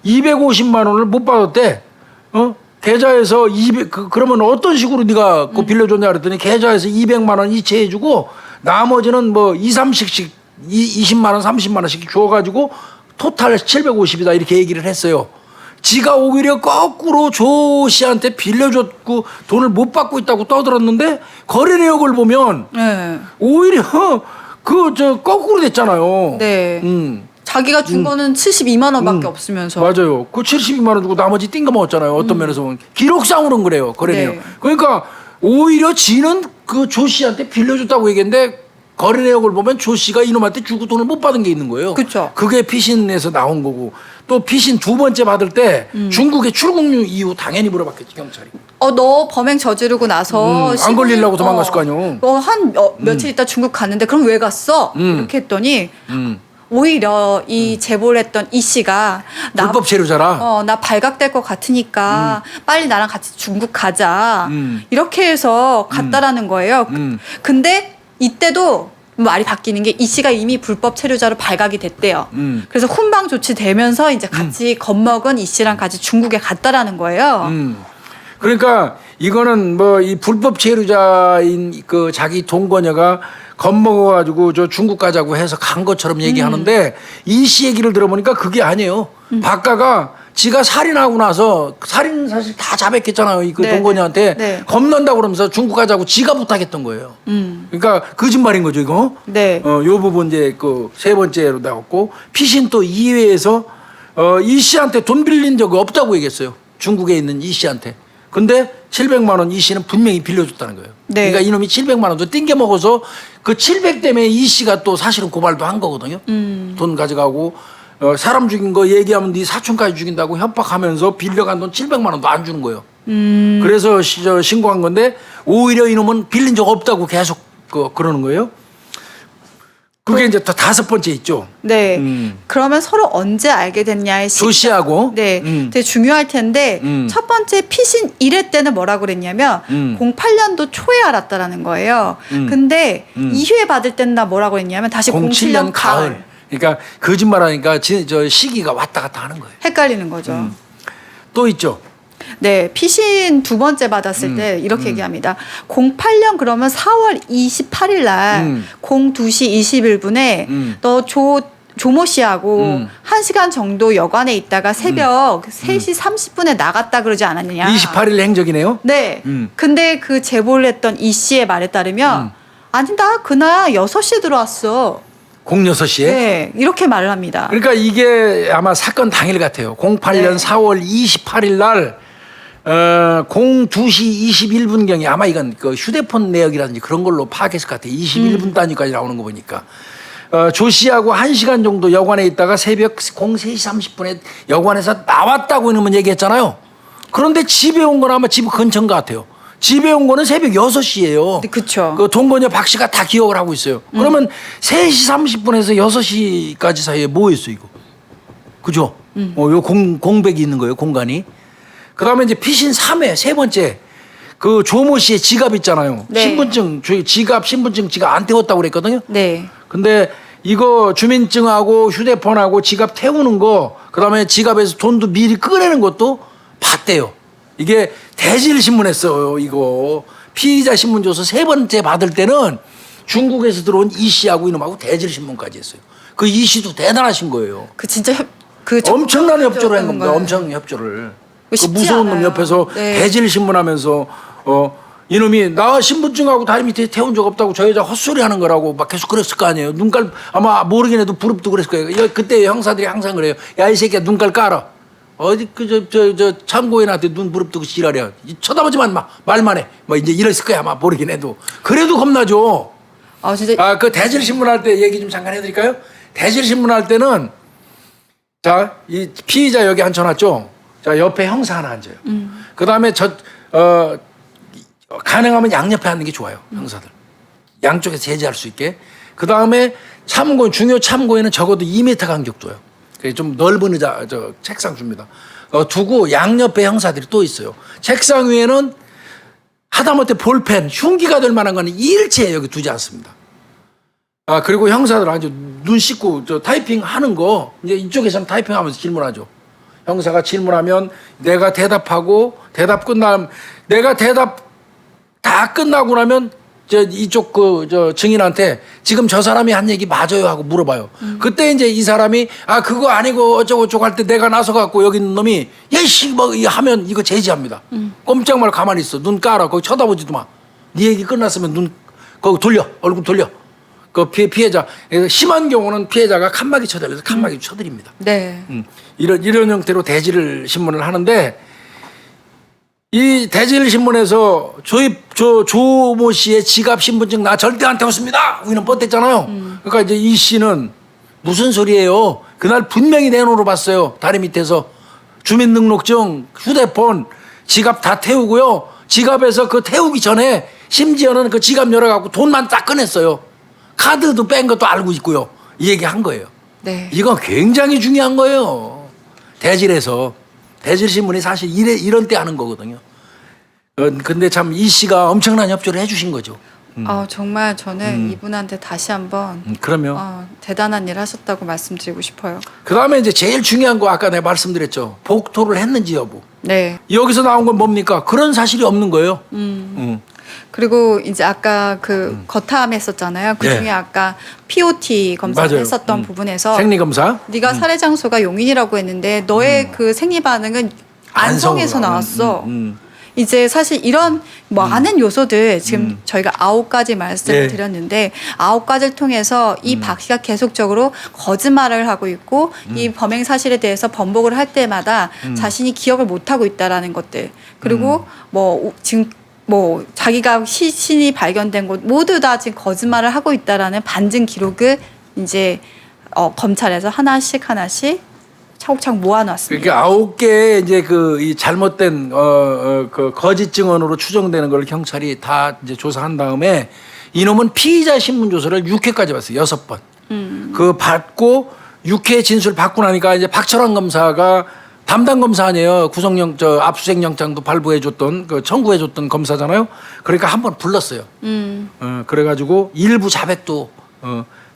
250만 원을 못 받았대. 계좌에서 그러면 어떤 식으로 네가 그거 빌려줬냐 그랬더니 계좌에서 200만 원 이체해주고 나머지는 뭐 2, 30씩 20만 원, 30만 원씩 줘가지고 토탈 750이다 이렇게 얘기를 했어요. 지가 오히려 거꾸로 조 씨한테 빌려줬고 돈을 못 받고 있다고 떠들었는데 거래 내역을 보면 네. 오히려 거꾸로 됐잖아요. 네. 자기가 준 거는 72만 원밖에 없으면서. 맞아요. 그 72만 원 주고 나머지 띵거 먹었잖아요. 어떤 면에서 보면 기록상으로는 그래요. 거래 네. 내역. 그러니까 오히려 지는 그 조 씨한테 빌려줬다고 얘기했는데 거래 내역을 보면 조 씨가 이놈한테 주고 돈을 못 받은 게 있는 거예요. 그쵸. 그게 피신에서 나온 거고 또 피신 2번째 받을 때 중국의 출국 이유 당연히 물어봤겠지 경찰이. 너 범행 저지르고 나서 안 걸리려고 도망갔을 거 아니에요. 며칠 있다 중국 갔는데 그럼 왜 갔어? 이렇게 했더니 오히려 이 제보를 했던 이 씨가 불법 체류자라. 나 발각될 것 같으니까 빨리 나랑 같이 중국 가자. 이렇게 해서 갔다라는 거예요. 근데 이때도 말이 바뀌는 게 이 씨가 이미 불법 체류자로 발각이 됐대요. 그래서 훈방 조치되면서 이제 같이 겁먹은 이 씨랑 같이 중국에 갔다라는 거예요. 그러니까 이거는 뭐 이 불법 체류자인 그 자기 동거녀가 겁먹어가지고 저 중국 가자고 해서 간 것처럼 얘기하는데 이 씨 얘기를 들어보니까 그게 아니에요. 박가가 지가 살인하고 나서 살인 사실 다 자백했잖아요. 그 네, 동거녀한테 네. 겁난다고 그러면서 중국 가자고 지가 부탁했던 거예요. 그러니까 거짓말인 거죠, 이거. 네. 요 부분 이제 그 세 번째로 나왔고 피신 또 이외에서 이 씨한테 돈 빌린 적 없다고 얘기했어요. 중국에 있는 이 씨한테. 근데 700만 원 이 씨는 분명히 빌려줬다는 거예요. 네. 그러니까 이놈이 700만 원도 띵겨 먹어서 그 700 때문에 이 씨가 또 사실은 고발도 한 거거든요. 돈 가져가고 사람 죽인 거 얘기하면 네 사촌까지 죽인다고 협박하면서 빌려간 돈 700만 원도 안 주는 거예요. 그래서 신고한 건데 오히려 이놈은 빌린 적 없다고 계속 그러는 거예요. 그게 이제 또 다섯 번째 있죠. 네. 그러면 서로 언제 알게 됐냐의 조 씨하고. 네. 되게 중요할 텐데 첫 번째 피신 1회 때는 뭐라고 그랬냐면 08년도 초에 알았다라는 거예요. 근데 2회 받을 때는 나 뭐라고 했냐면 다시 07년 가을. 그러니까 거짓말하니까 저 시기가 왔다 갔다 하는 거예요. 헷갈리는 거죠. 또 있죠. 네, 피신 두 번째 받았을 때 이렇게 얘기합니다. 08년 그러면 4월 28일 날 02시 21분에 너 조모 씨하고 1시간 정도 여관에 있다가 새벽 3시 30분에 나갔다 그러지 않았느냐. 28일 행적이네요. 네. 근데 그 제보를 했던 이 씨의 말에 따르면 아니 나 그날 6시에 들어왔어. 06시에. 네, 이렇게 말을 합니다. 그러니까 이게 아마 사건 당일 같아요. 08년 네. 4월 28일 날 02시 21분경에 아마 이건 그 휴대폰 내역이라든지 그런 걸로 파악했을 것 같아요. 21분 단위까지 나오는 거 보니까. 조 씨하고 1시간 정도 여관에 있다가 새벽 03시 30분에 여관에서 나왔다고 이놈은 얘기했잖아요. 그런데 집에 온 건 아마 집 근처인 것 같아요. 집에 온 거는 새벽 6시예요. 네, 그쵸. 그 동거녀 박 씨가 다 기억을 하고 있어요. 그러면 3시 30분에서 6시까지 사이에 뭐 했어, 이거? 그죠? 요 공백이 있는 거예요, 공간이. 그 다음에 이제 피신 3회, 세 번째. 그 조모 씨의 지갑 있잖아요. 네. 신분증, 지갑, 신분증 지가 안 태웠다고 그랬거든요. 네. 근데 이거 주민증하고 휴대폰하고 지갑 태우는 거, 그 다음에 지갑에서 돈도 미리 꺼내는 것도 봤대요. 이게 대질신문에 써요, 이거. 피의자 신문 줘서 세 번째 받을 때는 중국에서 들어온 이 씨하고 이놈하고 대질신문까지 했어요. 그 이 씨도 대단하신 거예요. 그 진짜 엄청난 협조를 한 겁니다. 거예요. 엄청 협조를. 그 쉽지 무서운 놈 않아요. 옆에서 네. 대질신문 하면서 이놈이 나 신분증하고 다리 밑에 태운 적 없다고 저 여자 헛소리 하는 거라고 막 계속 그랬을 거 아니에요. 눈깔 아마 모르긴 해도 부릅도 그랬을 거예요. 그때 형사들이 항상 그래요. 야, 이 새끼야 눈깔 깔아. 어디 저 창고에 나한테 눈 부릅뜨고 지랄이야. 쳐다보지만 마. 말만 해. 뭐 이제 이랬을 거야 아마 모르긴 해도. 그래도 겁나죠. 아 진짜. 그 대질신문 할 때 얘기 좀 잠깐 해드릴까요? 대질신문 할 때는 자, 이 피의자 여기 앉혀놨죠. 자, 옆에 형사 하나 앉아요. 그 다음에 가능하면 양옆에 앉는 게 좋아요. 형사들. 양쪽에서 제지할 수 있게. 그 다음에 중요 참고에는 적어도 2m 간격 둬요. 좀 넓은 의자, 책상 줍니다. 두고 양옆에 형사들이 또 있어요. 책상 위에는 하다못해 볼펜, 흉기가 될 만한 거는 일체 여기 두지 않습니다. 그리고 형사들 아주 눈 씻고 타이핑 하는 거, 이제 이쪽에서는 타이핑 하면서 질문하죠. 형사가 질문하면 내가 대답하고 내가 대답 다 끝나고 나면 이쪽 증인한테 지금 저 사람이 한 얘기 맞아요 하고 물어봐요. 그때 이제 이 사람이 그거 아니고 어쩌고 할 때 내가 나서 갖고 여기 있는 놈이 예씨 뭐 하면 이거 제지합니다. 꼼짝 말고 가만히 있어. 눈 깔아. 거기 쳐다보지도 마. 네 얘기 끝났으면 눈 거기 돌려. 얼굴 돌려. 그 피해자 심한 경우는 피해자가 칸막이 쳐들려서 칸막이 쳐드립니다. 네. 이런 형태로 대질 신문을 하는데 이 대질 신문에서 조모 씨의 지갑 신분증 나 절대 안 태웠습니다. 우리는 뻗댔잖아요. 그러니까 이제 이 씨는 무슨 소리예요? 그날 분명히 내놓으러 봤어요. 다리 밑에서 주민등록증, 휴대폰, 지갑 다 태우고요. 지갑에서 그 태우기 전에 심지어는 그 지갑 열어갖고 돈만 딱 꺼냈어요. 카드도 뺀 것도 알고 있고요. 이 얘기 한 거예요. 네. 이건 굉장히 중요한 거예요. 대질에서 대질 신문이 사실 이런 때 하는 거거든요. 근데 참 이 씨가 엄청난 협조를 해주신 거죠. 정말 저는 이분한테 다시 한번 그러면 대단한 일 하셨다고 말씀드리고 싶어요. 그 다음에 이제 제일 중요한 거 아까 내가 말씀드렸죠. 복토를 했는지 여부. 네. 여기서 나온 건 뭡니까? 그런 사실이 없는 거예요. 그리고 이제 아까 그 거탐 했었잖아요. 그 중에 네. 아까 POT 검사를 맞아요. 했었던 부분에서 생리검사. 네가 살해 장소가 용인이라고 했는데 너의 그 생리 반응은 안성에서 안성으로. 나왔어. 이제 사실 이런 많은 요소들 지금 저희가 9가지 말씀을 네. 드렸는데 9가지를 통해서 이 박 씨가 계속적으로 거짓말을 하고 있고 이 범행 사실에 대해서 번복을 할 때마다 자신이 기억을 못 하고 있다라는 것들 그리고 뭐 지금 뭐 자기가 시신이 발견된 곳 모두 다 지금 거짓말을 하고 있다라는 반증 기록을 이제 검찰에서 하나씩 차곡차곡 모아놨습니다. 그러니까 9개의 이제 이 잘못된 그 거짓 증언으로 추정되는 걸 경찰이 다 이제 조사한 다음에 이놈은 피의자 신문 조서를 6회까지 봤어요. 6번. 그 받고 6회 진술 받고 나니까 이제 박철환 검사가 담당 검사 아니에요. 압수수색 영장도 발부해줬던 청구해줬던 검사잖아요. 그러니까 한번 불렀어요. 그래가지고 일부 자백도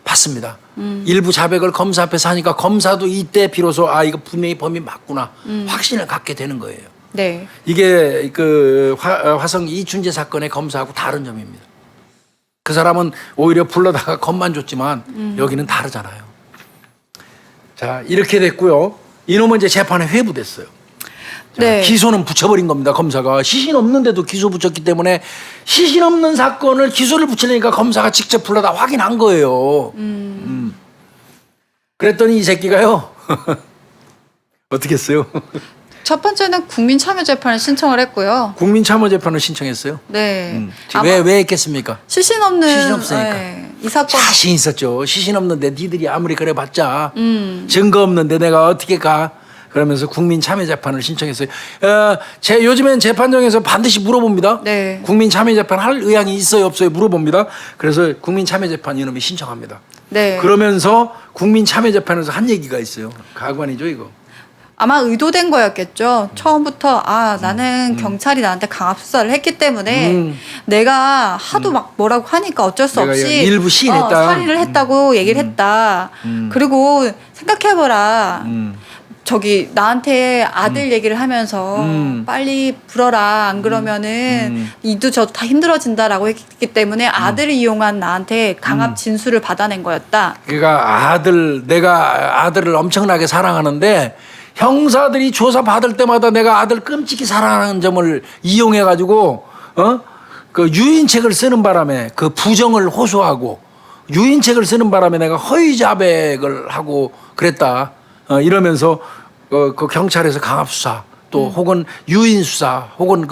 받습니다. 일부 자백을 검사 앞에서 하니까 검사도 이때 비로소 이거 분명히 범인 맞구나 확신을 갖게 되는 거예요. 네. 이게 그 화성 이춘재 사건의 검사하고 다른 점입니다. 그 사람은 오히려 불러다가 겁만 줬지만 여기는 다르잖아요. 자, 이렇게 됐고요. 이놈은 이제 재판에 회부됐어요. 자, 네. 기소는 붙여버린 겁니다. 검사가 시신 없는데도 기소 붙였기 때문에 시신 없는 사건을 기소를 붙이려니까 검사가 직접 불러다 확인한 거예요. 그랬더니 이 새끼가요. 어떻게 했어요? 첫 번째는 국민참여재판을 신청을 했고요. 국민참여재판을 신청했어요. 네. 왜 했겠습니까? 시신 없는 시신 없으니까. 네, 이 사건 자신 있었죠. 시신 없는데 니들이 아무리 그래봤자 증거 없는데 내가 어떻게 가? 그러면서 국민참여재판을 신청했어요. 요즘엔 재판정에서 반드시 물어봅니다. 네. 국민참여재판 할 의향이 있어요 없어요 물어봅니다. 그래서 국민참여재판 이놈이 신청합니다. 네. 그러면서 국민참여재판에서 한 얘기가 있어요. 가관이죠 이거. 아마 의도된 거였겠죠. 처음부터 나는 경찰이 나한테 강압 수사를 했기 때문에 내가 하도 막 뭐라고 하니까 어쩔 수 내가 없이 일부 시인했다. 살인을 했다고 얘기를 했다. 그리고 생각해보라. 저기 나한테 아들 얘기를 하면서 빨리 불어라 안 그러면은 이도 저도 다 힘들어진다라고 했기 때문에 아들을 이용한 나한테 강압 진술을 받아낸 거였다. 그러니까 내가 아들을 엄청나게 사랑하는데 형사들이 조사 받을 때마다 내가 아들 끔찍히 사랑하는 점을 이용해 가지고 그 유인책을 쓰는 바람에 그 부정을 호소하고 유인책을 쓰는 바람에 내가 허위 자백을 하고 그랬다. 이러면서 그 경찰에서 강압 수사 또 혹은 유인 수사 혹은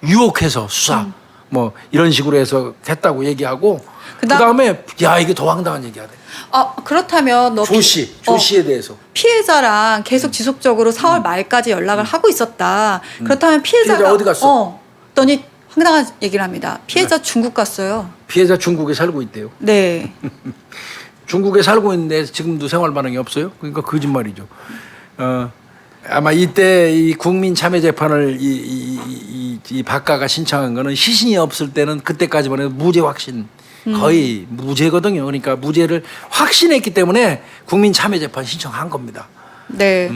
유혹해서 수사 뭐 이런 식으로 해서 했다고 얘기하고 그다음에 야 이게 더 황당한 얘기하네. 그렇다면 너 조 씨에 대해서 피해자랑 계속 지속적으로 4월 말까지 연락을 하고 있었다. 그렇다면 피해자가 피해자 어디 갔어? 더니 황당한 얘기를 합니다. 피해자 중국 갔어요. 피해자 중국에 살고 있대요. 네. 중국에 살고 있는데 지금도 생활 반응이 없어요? 그러니까 거짓말이죠. 아마 이때 이 국민참여재판을 이 박가가 신청한 거는 시신이 없을 때는 그때까지만 해도 무죄 확신 거의 무죄거든요. 그러니까 무죄를 확신했기 때문에 국민참여재판 신청한 겁니다. 네.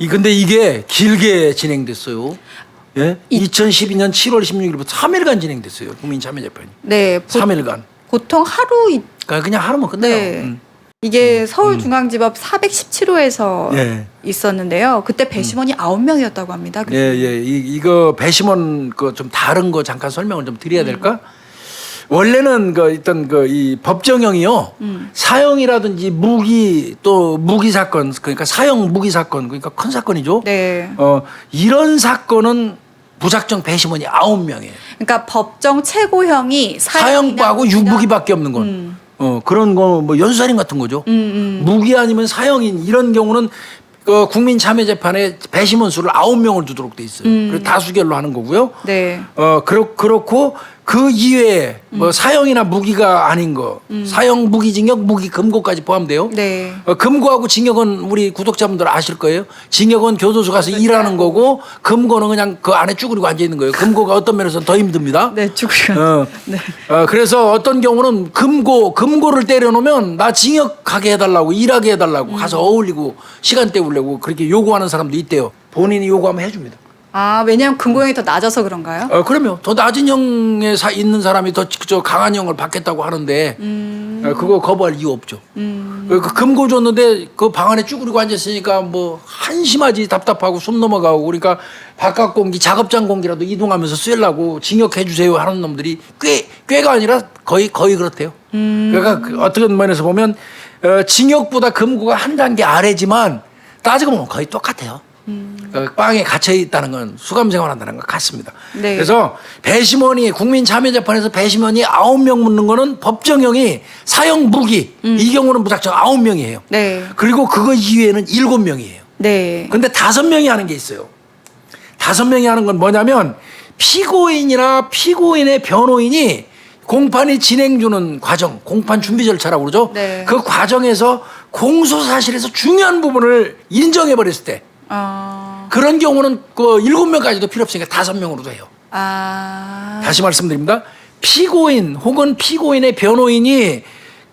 근데 이게 길게 진행됐어요. 예? 2012년 7월 16일부터 3일간 진행됐어요. 국민참여재판이. 네. 3일간. 보통 하루 그냥 하루면 끝나요. 네. 이게 서울중앙지법 417호에서 예. 있었는데요. 그때 배심원이 9명이었다고 합니다. 예. 이거 배심원 좀 다른 거 잠깐 설명을 좀 드려야 될까? 원래는 이 법정형이요. 사형이라든지 무기 사건, 그러니까 사형 무기 사건, 그러니까 큰 사건이죠. 네. 이런 사건은 무작정 배심원이 9명이에요. 그러니까 법정 최고형이 사형하고 유무기밖에 없는 건. 그런 거 뭐 연수살인 같은 거죠. 무기 아니면 사형인 이런 경우는 국민참여재판에 배심원 수를 9명을 두도록 돼 있어요. 그래서 다수결로 하는 거고요. 네. 그렇고 그 이외에 뭐 사형이나 무기가 아닌 거, 사형, 무기징역, 무기, 금고까지 포함돼요. 네. 금고하고 징역은 우리 구독자분들 아실 거예요. 징역은 교도소 가서 일하는 거고, 금고는 그냥 그 안에 쭈그리고 앉아 있는 거예요. 금고가 어떤 면에서는 더 힘듭니다. 네, 죽으려. 네. 그래서 어떤 경우는 금고를 때려놓으면 나 징역 가게 해달라고, 일하게 해달라고, 가서 어울리고 시간 때우려고 그렇게 요구하는 사람도 있대요. 본인이 요구하면 해줍니다. 아, 왜냐면 금고형이 더 낮아서 그런가요? 그러면 더 낮은 형에 있는 사람이 더 저 강한 형을 받겠다고 하는데 그거 거부할 이유 없죠. 그 금고 줬는데 그 방 안에 쭈그리고 앉았으니까 뭐 한심하지, 답답하고 숨 넘어가고, 그러니까 바깥 공기, 작업장 공기라도 이동하면서 쐬려고 징역해 주세요 하는 놈들이 꽤가 아니라 거의 그렇대요. 그러니까 어떤 면에서 보면 징역보다 금고가 한 단계 아래지만 따지고 보면 거의 똑같아요. 빵에 갇혀 있다는 건 수감 생활한다는 것 같습니다. 네. 그래서 배심원이 국민참여재판에서 배심원이 9명 묻는 거는 법정형이 사형 무기 이 경우는 무작정 9명이에요. 네. 그리고 그거 이외에는 7명이에요. 네. 근데 5명이 하는 게 있어요. 5명이 하는 건 뭐냐면 피고인이나 피고인의 변호인이 공판이 진행 중인 과정, 공판 준비 절차라고 그러죠. 네. 그 과정에서 공소 사실에서 중요한 부분을 인정해 버렸을 때 그런 경우는 그 7명까지도 필요 없으니까 5명으로도 해요. 다시 말씀드립니다. 피고인 혹은 피고인의 변호인이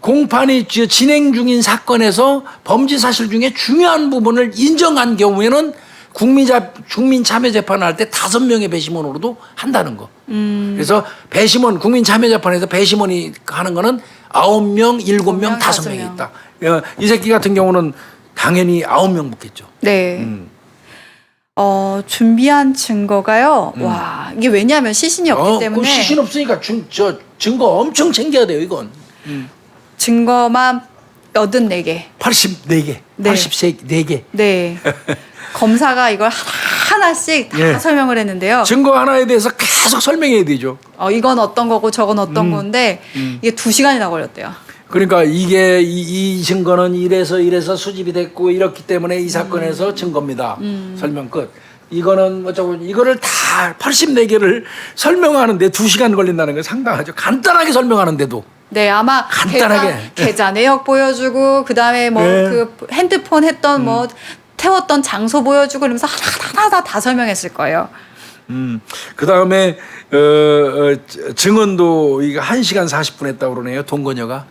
공판이 진행 중인 사건에서 범죄 사실 중에 중요한 부분을 인정한 경우에는 국민참여재판을 할 때 5명의 배심원으로도 한다는 거. 그래서 배심원, 국민참여재판에서 배심원이 하는 거는 9명, 7명, 5명이 있다. 이 새끼 같은 경우는 당연히 9명 묻겠죠. 네. 준비한 증거가요. 와, 이게 왜냐하면 시신이 없기 때문에. 그 시신 없으니까 증거 엄청 챙겨야 돼요, 이건. 증거만 84개. 84개. 네. 84개. 네. 검사가 이걸 하나씩 다 네. 설명을 했는데요. 증거 하나에 대해서 계속 설명해야 되죠. 이건 어떤 거고 저건 어떤 건데 이게 2시간이나 걸렸대요. 그러니까 이게 이 증거는 이래서 수집이 됐고 이렇기 때문에 이 사건에서 증거입니다. 설명 끝. 이거는 어쩌고 이거를 다 84개를 설명하는데 2시간 걸린다는 건 상당하죠. 간단하게 설명하는데도. 네, 아마 간단하게. 계좌 내역 보여주고 그다음에 뭐 네. 그 핸드폰 했던 뭐 태웠던 장소 보여주고 이러면서 하나하나 다 설명했을 거예요. 그 다음에 증언도 이거 1시간 40분 했다고 그러네요. 동건녀가.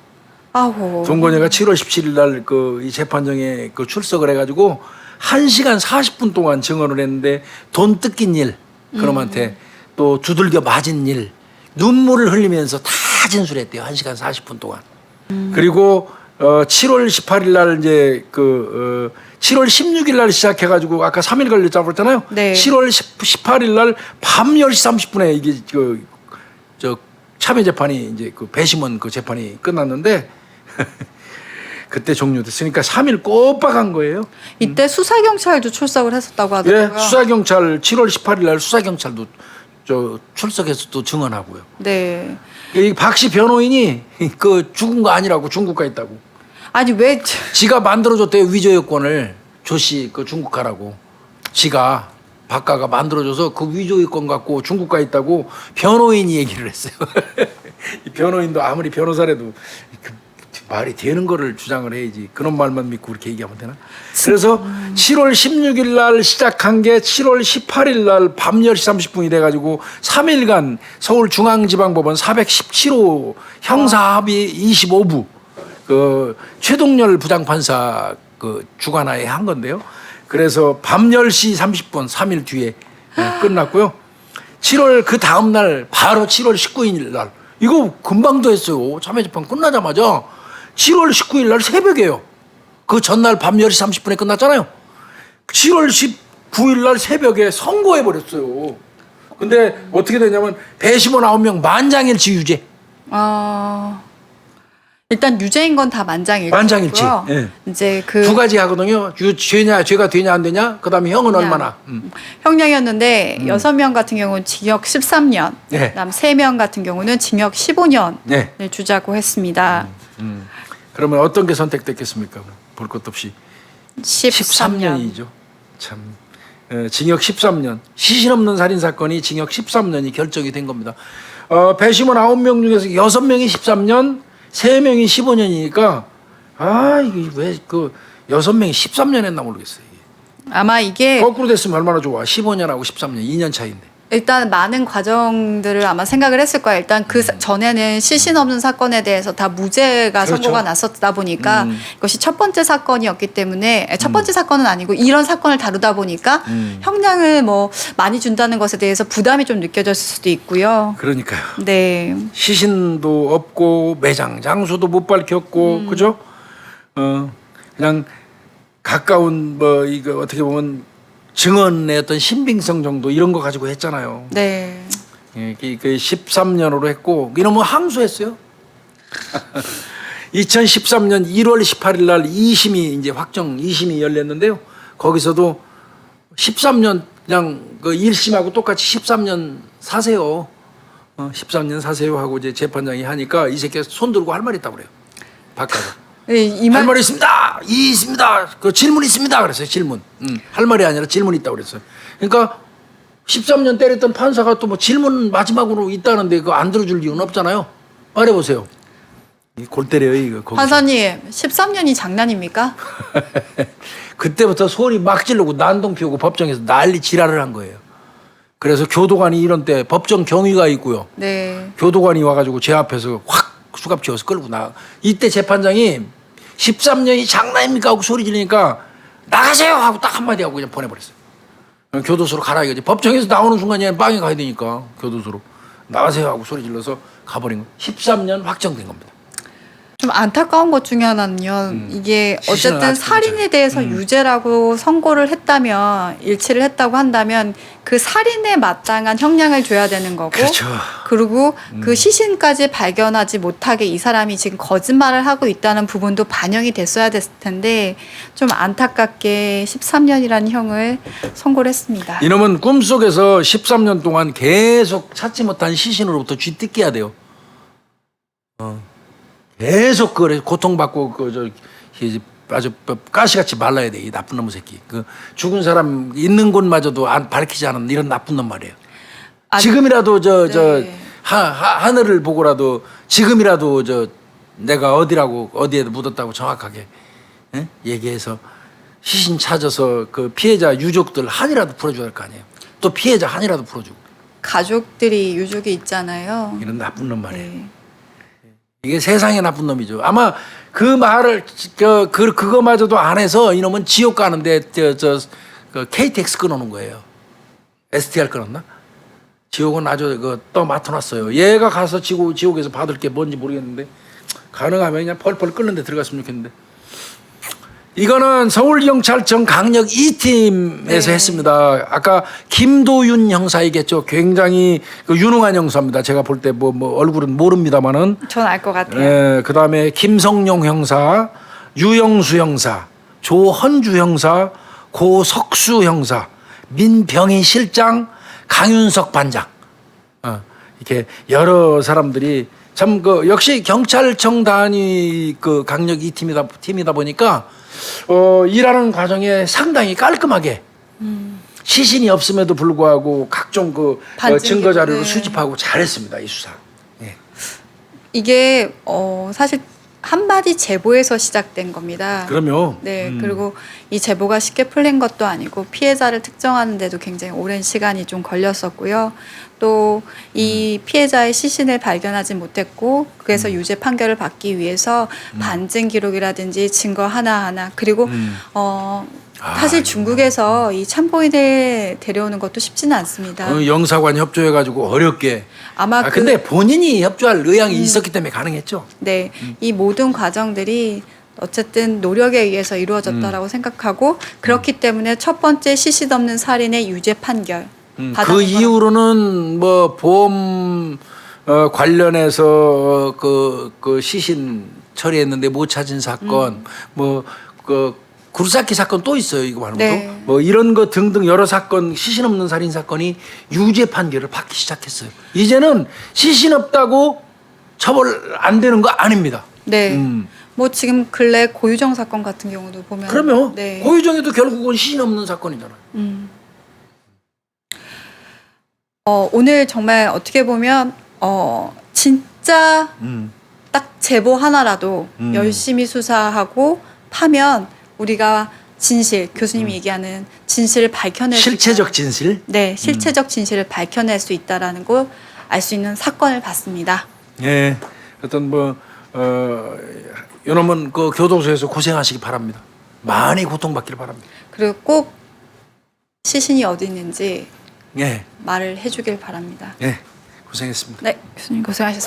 아우. 동건녀가 7월 17일 날 이 재판정에 출석을 해가지고 1시간 40분 동안 증언을 했는데 돈 뜯긴 일, 그놈한테 또 두들겨 맞은 일, 눈물을 흘리면서 다 진술했대요. 1시간 40분 동안. 그리고 7월 18일 날 이제 7월 16일 날 시작해가지고 아까 3일 걸렸다고 그랬잖아요. 네. 7월 18일 날 밤 10시 30분에 이게 참여 재판이 이제 그 배심원 그 재판이 끝났는데 그때 종료됐으니까 3일 꼬박한 거예요. 이때 수사경찰도 출석을 했었다고 하더라고요. 예, 수사경찰 7월 18일 날 수사경찰도 출석해서 또 증언하고요. 네. 이 박씨 변호인이 그 죽은 거 아니라고 중국 가 있다고. 아니 왜 지가 만들어줬대요. 위조 여권을 조씨 그 중국 가라고. 지가 박가가 만들어줘서 그 위조 여권 갖고 중국 가 있다고 변호인이 얘기를 했어요. 이 변호인도 아무리 변호사라도 그 말이 되는 거를 주장을 해야지. 그런 말만 믿고 그렇게 얘기하면 되나? 그래서 7월 16일 날 시작한 게 7월 18일 날 밤 10시 30분이 돼가지고 3일간 서울중앙지방법원 417호 형사합의 25부 그 최동열 부장판사 그 주관하에 한 건데요. 그래서 밤 10시 30분 3일 뒤에 끝났고요. 7월 그 다음 날 바로 7월 19일 날 이거 금방도 했어요. 참여재판 끝나자마자 7월 19일 날 새벽에요. 그 전날 밤 10시 30분에 끝났잖아요. 7월 19일 날 새벽에 선고해 버렸어요. 근데 어떻게 되냐면 배심원 9명 만장일치 유죄. 일단 유죄인 건 다 만장일치. 만장일치. 예. 이제 두 가지 하거든요. 죄가 되냐 안 되냐. 그다음에 형은 얼마나. 형량이었는데 6명 같은 경우는 징역 13년, 네. 그다음 3명 같은 경우는 징역 15년을 네. 주자고 했습니다. 그러면 어떤 게 선택됐겠습니까? 볼 것도 없이 13년. 13년이죠. 참 징역 13년, 시신 없는 살인 사건이 징역 13년이 결정이 된 겁니다. 배심원 9명 중에서 6명이 13년, 3명이 15년이니까 이게 왜 그 6명이 13년 했나 모르겠어요. 이게. 아마 이게 거꾸로 됐으면 얼마나 좋아. 15년하고 13년 2년 차이인데. 일단 많은 과정들을 아마 생각을 했을 거예요. 일단 그 전에는 시신 없는 사건에 대해서 다 무죄가 그렇죠. 선고가 났었다 보니까 이것이 첫 번째 사건이었기 때문에 첫 번째 사건은 아니고 이런 사건을 다루다 보니까 형량을 뭐 많이 준다는 것에 대해서 부담이 좀 느껴졌을 수도 있고요. 그러니까요. 네. 시신도 없고 매장 장소도 못 밝혔고 그죠? 그냥 가까운 뭐 이거 어떻게 보면 증언의 어떤 신빙성 정도 이런 거 가지고 했잖아요. 네. 그 13년으로 했고 이러면 항소했어요. 2013년 1월 18일 날 2심이 이제 2심이 열렸는데요. 거기서도 13년 그냥 그 1심하고 똑같이 13년 사세요. 13년 사세요 하고 이제 재판장이 하니까 이 새끼가 손 들고 할 말 있다고 그래요. 바꿔서. 네, 할 말이 있습니다. 있습니다. 그 질문 있습니다. 그랬어요. 질문. 할 말이 아니라 질문 있다고 그랬어요. 그러니까 13년 때렸던 판사가 또 뭐 질문 마지막으로 있다는데 그거 안 들어줄 이유는 없잖아요. 말해보세요. 골 때려요 이거. 거기서. 판사님 13년이 장난입니까? 그때부터 소리 막 지르고 난동 피우고 법정에서 난리 지랄을 한 거예요. 그래서 교도관이 이런 때 법정 경위가 있고요. 네. 교도관이 와가지고 제 앞에서 확 수갑 쥐어서 끌고 나가. 이때 재판장이 13년이 장난입니까 하고 소리 지르니까 나가세요 하고 딱 한마디 하고 그냥 보내버렸어요. 교도소로 가라 이거지. 법정에서 나오는 순간 얘는 빵에 가야 되니까 교도소로 나가세요 하고 소리 질러서 가버린 거. 13년 확정된 겁니다. 좀 안타까운 것 중에 하나는요. 이게 시신은 어쨌든 아직도 살인에 대해서 유죄라고 선고를 했다면 일치를 했다고 한다면 그 살인에 마땅한 형량을 줘야 되는 거고 그렇죠. 그리고 그 시신까지 발견하지 못하게 이 사람이 지금 거짓말을 하고 있다는 부분도 반영이 됐어야 됐을 텐데 좀 안타깝게 13년이라는 형을 선고를 했습니다. 이놈은 꿈속에서 13년 동안 계속 찾지 못한 시신으로부터 쥐뜯겨야 돼요. 계속 그래 고통받고 아주 가시같이 말라야 돼. 이 나쁜 놈의 새끼. 그 죽은 사람 있는 곳마저도 밝히지 않은 이런 나쁜 놈 말이에요. 지금이라도 네. 하늘을 보고라도 지금이라도 내가 어디에 묻었다고 정확하게 얘기해서 시신 찾아서 그 피해자 유족들 한이라도 풀어줘야 할 거 아니에요. 또 피해자 한이라도 풀어주고. 가족들이 유족이 있잖아요. 이런 나쁜 놈 말이에요. 네. 이게 세상에 나쁜 놈이죠. 아마 그 말을 그거마저도 안 해서 이놈은 지옥 가는데 그 KTX 끊어놓은 거예요. STR 끊었나? 지옥은 아주 또 맡아놨어요. 얘가 가서 지옥에서 받을 게 뭔지 모르겠는데 가능하면 그냥 펄펄 끓는 데 들어갔으면 좋겠는데. 이거는 서울경찰청 강력 2팀에서 네. 했습니다. 아까 김도윤 형사이겠죠. 굉장히 유능한 형사입니다. 제가 볼 때 뭐 얼굴은 모릅니다만은. 전 알 것 같아요. 예, 그다음에 김성용 형사, 유영수 형사, 조헌주 형사, 고석수 형사, 민병희 실장, 강윤석 반장. 이렇게 여러 사람들이 참 역시 경찰청 단위 강력 2팀이다 보니까 일하는 과정에 상당히 깔끔하게 시신이 없음에도 불구하고 각종 증거 자료를 네. 수집하고 잘했습니다. 이 수사. 예. 이게 사실 한마디 제보에서 시작된 겁니다. 그럼요. 네, 그리고 이 제보가 쉽게 풀린 것도 아니고 피해자를 특정하는 데도 굉장히 오랜 시간이 좀 걸렸었고요. 또 이 피해자의 시신을 발견하지 못했고 그래서 유죄 판결을 받기 위해서 반증 기록이라든지 증거 하나하나 그리고 사실 중국에서 이 참고인을 데려오는 것도 쉽지는 않습니다. 영사관 협조해가지고 어렵게. 아마 근데 본인이 협조할 의향이 있었기 때문에 가능했죠. 네, 이 모든 과정들이 어쨌든 노력에 의해서 이루어졌다라고 생각하고 그렇기 때문에 첫 번째 시신 없는 살인의 유죄 판결. 그 이후로는 뭐 보험 관련해서 그 시신 처리했는데 못 찾은 사건, 구르사키 사건 또 있어요. 이거 말고도 네. 뭐 이런 거 등등 여러 사건 시신 없는 살인 사건이 유죄 판결을 받기 시작했어요. 이제는 시신 없다고 처벌 안 되는 거 아닙니다. 네. 뭐 지금 근래 고유정 사건 같은 경우도 보면 그러면 네. 고유정에도 결국은 시신 없는 사건이잖아요. 오늘 정말 어떻게 보면 진짜 딱 제보 하나라도 열심히 수사하고 파면 우리가 진실, 교수님이 얘기하는 진실을 밝혀낼 실체적 수 있다. 진실. 네, 실체적 진실을 밝혀낼 수 있다라는 걸 알 수 있는 사건을 봤습니다. 예. 어떤 요놈은 그 교도소에서 고생하시기 바랍니다. 많이 고통받기를 바랍니다. 그리고 꼭 시신이 어디 있는지 예. 말을 해주길 바랍니다. 예. 고생했습니다. 네, 교수님 고생하셨습니다.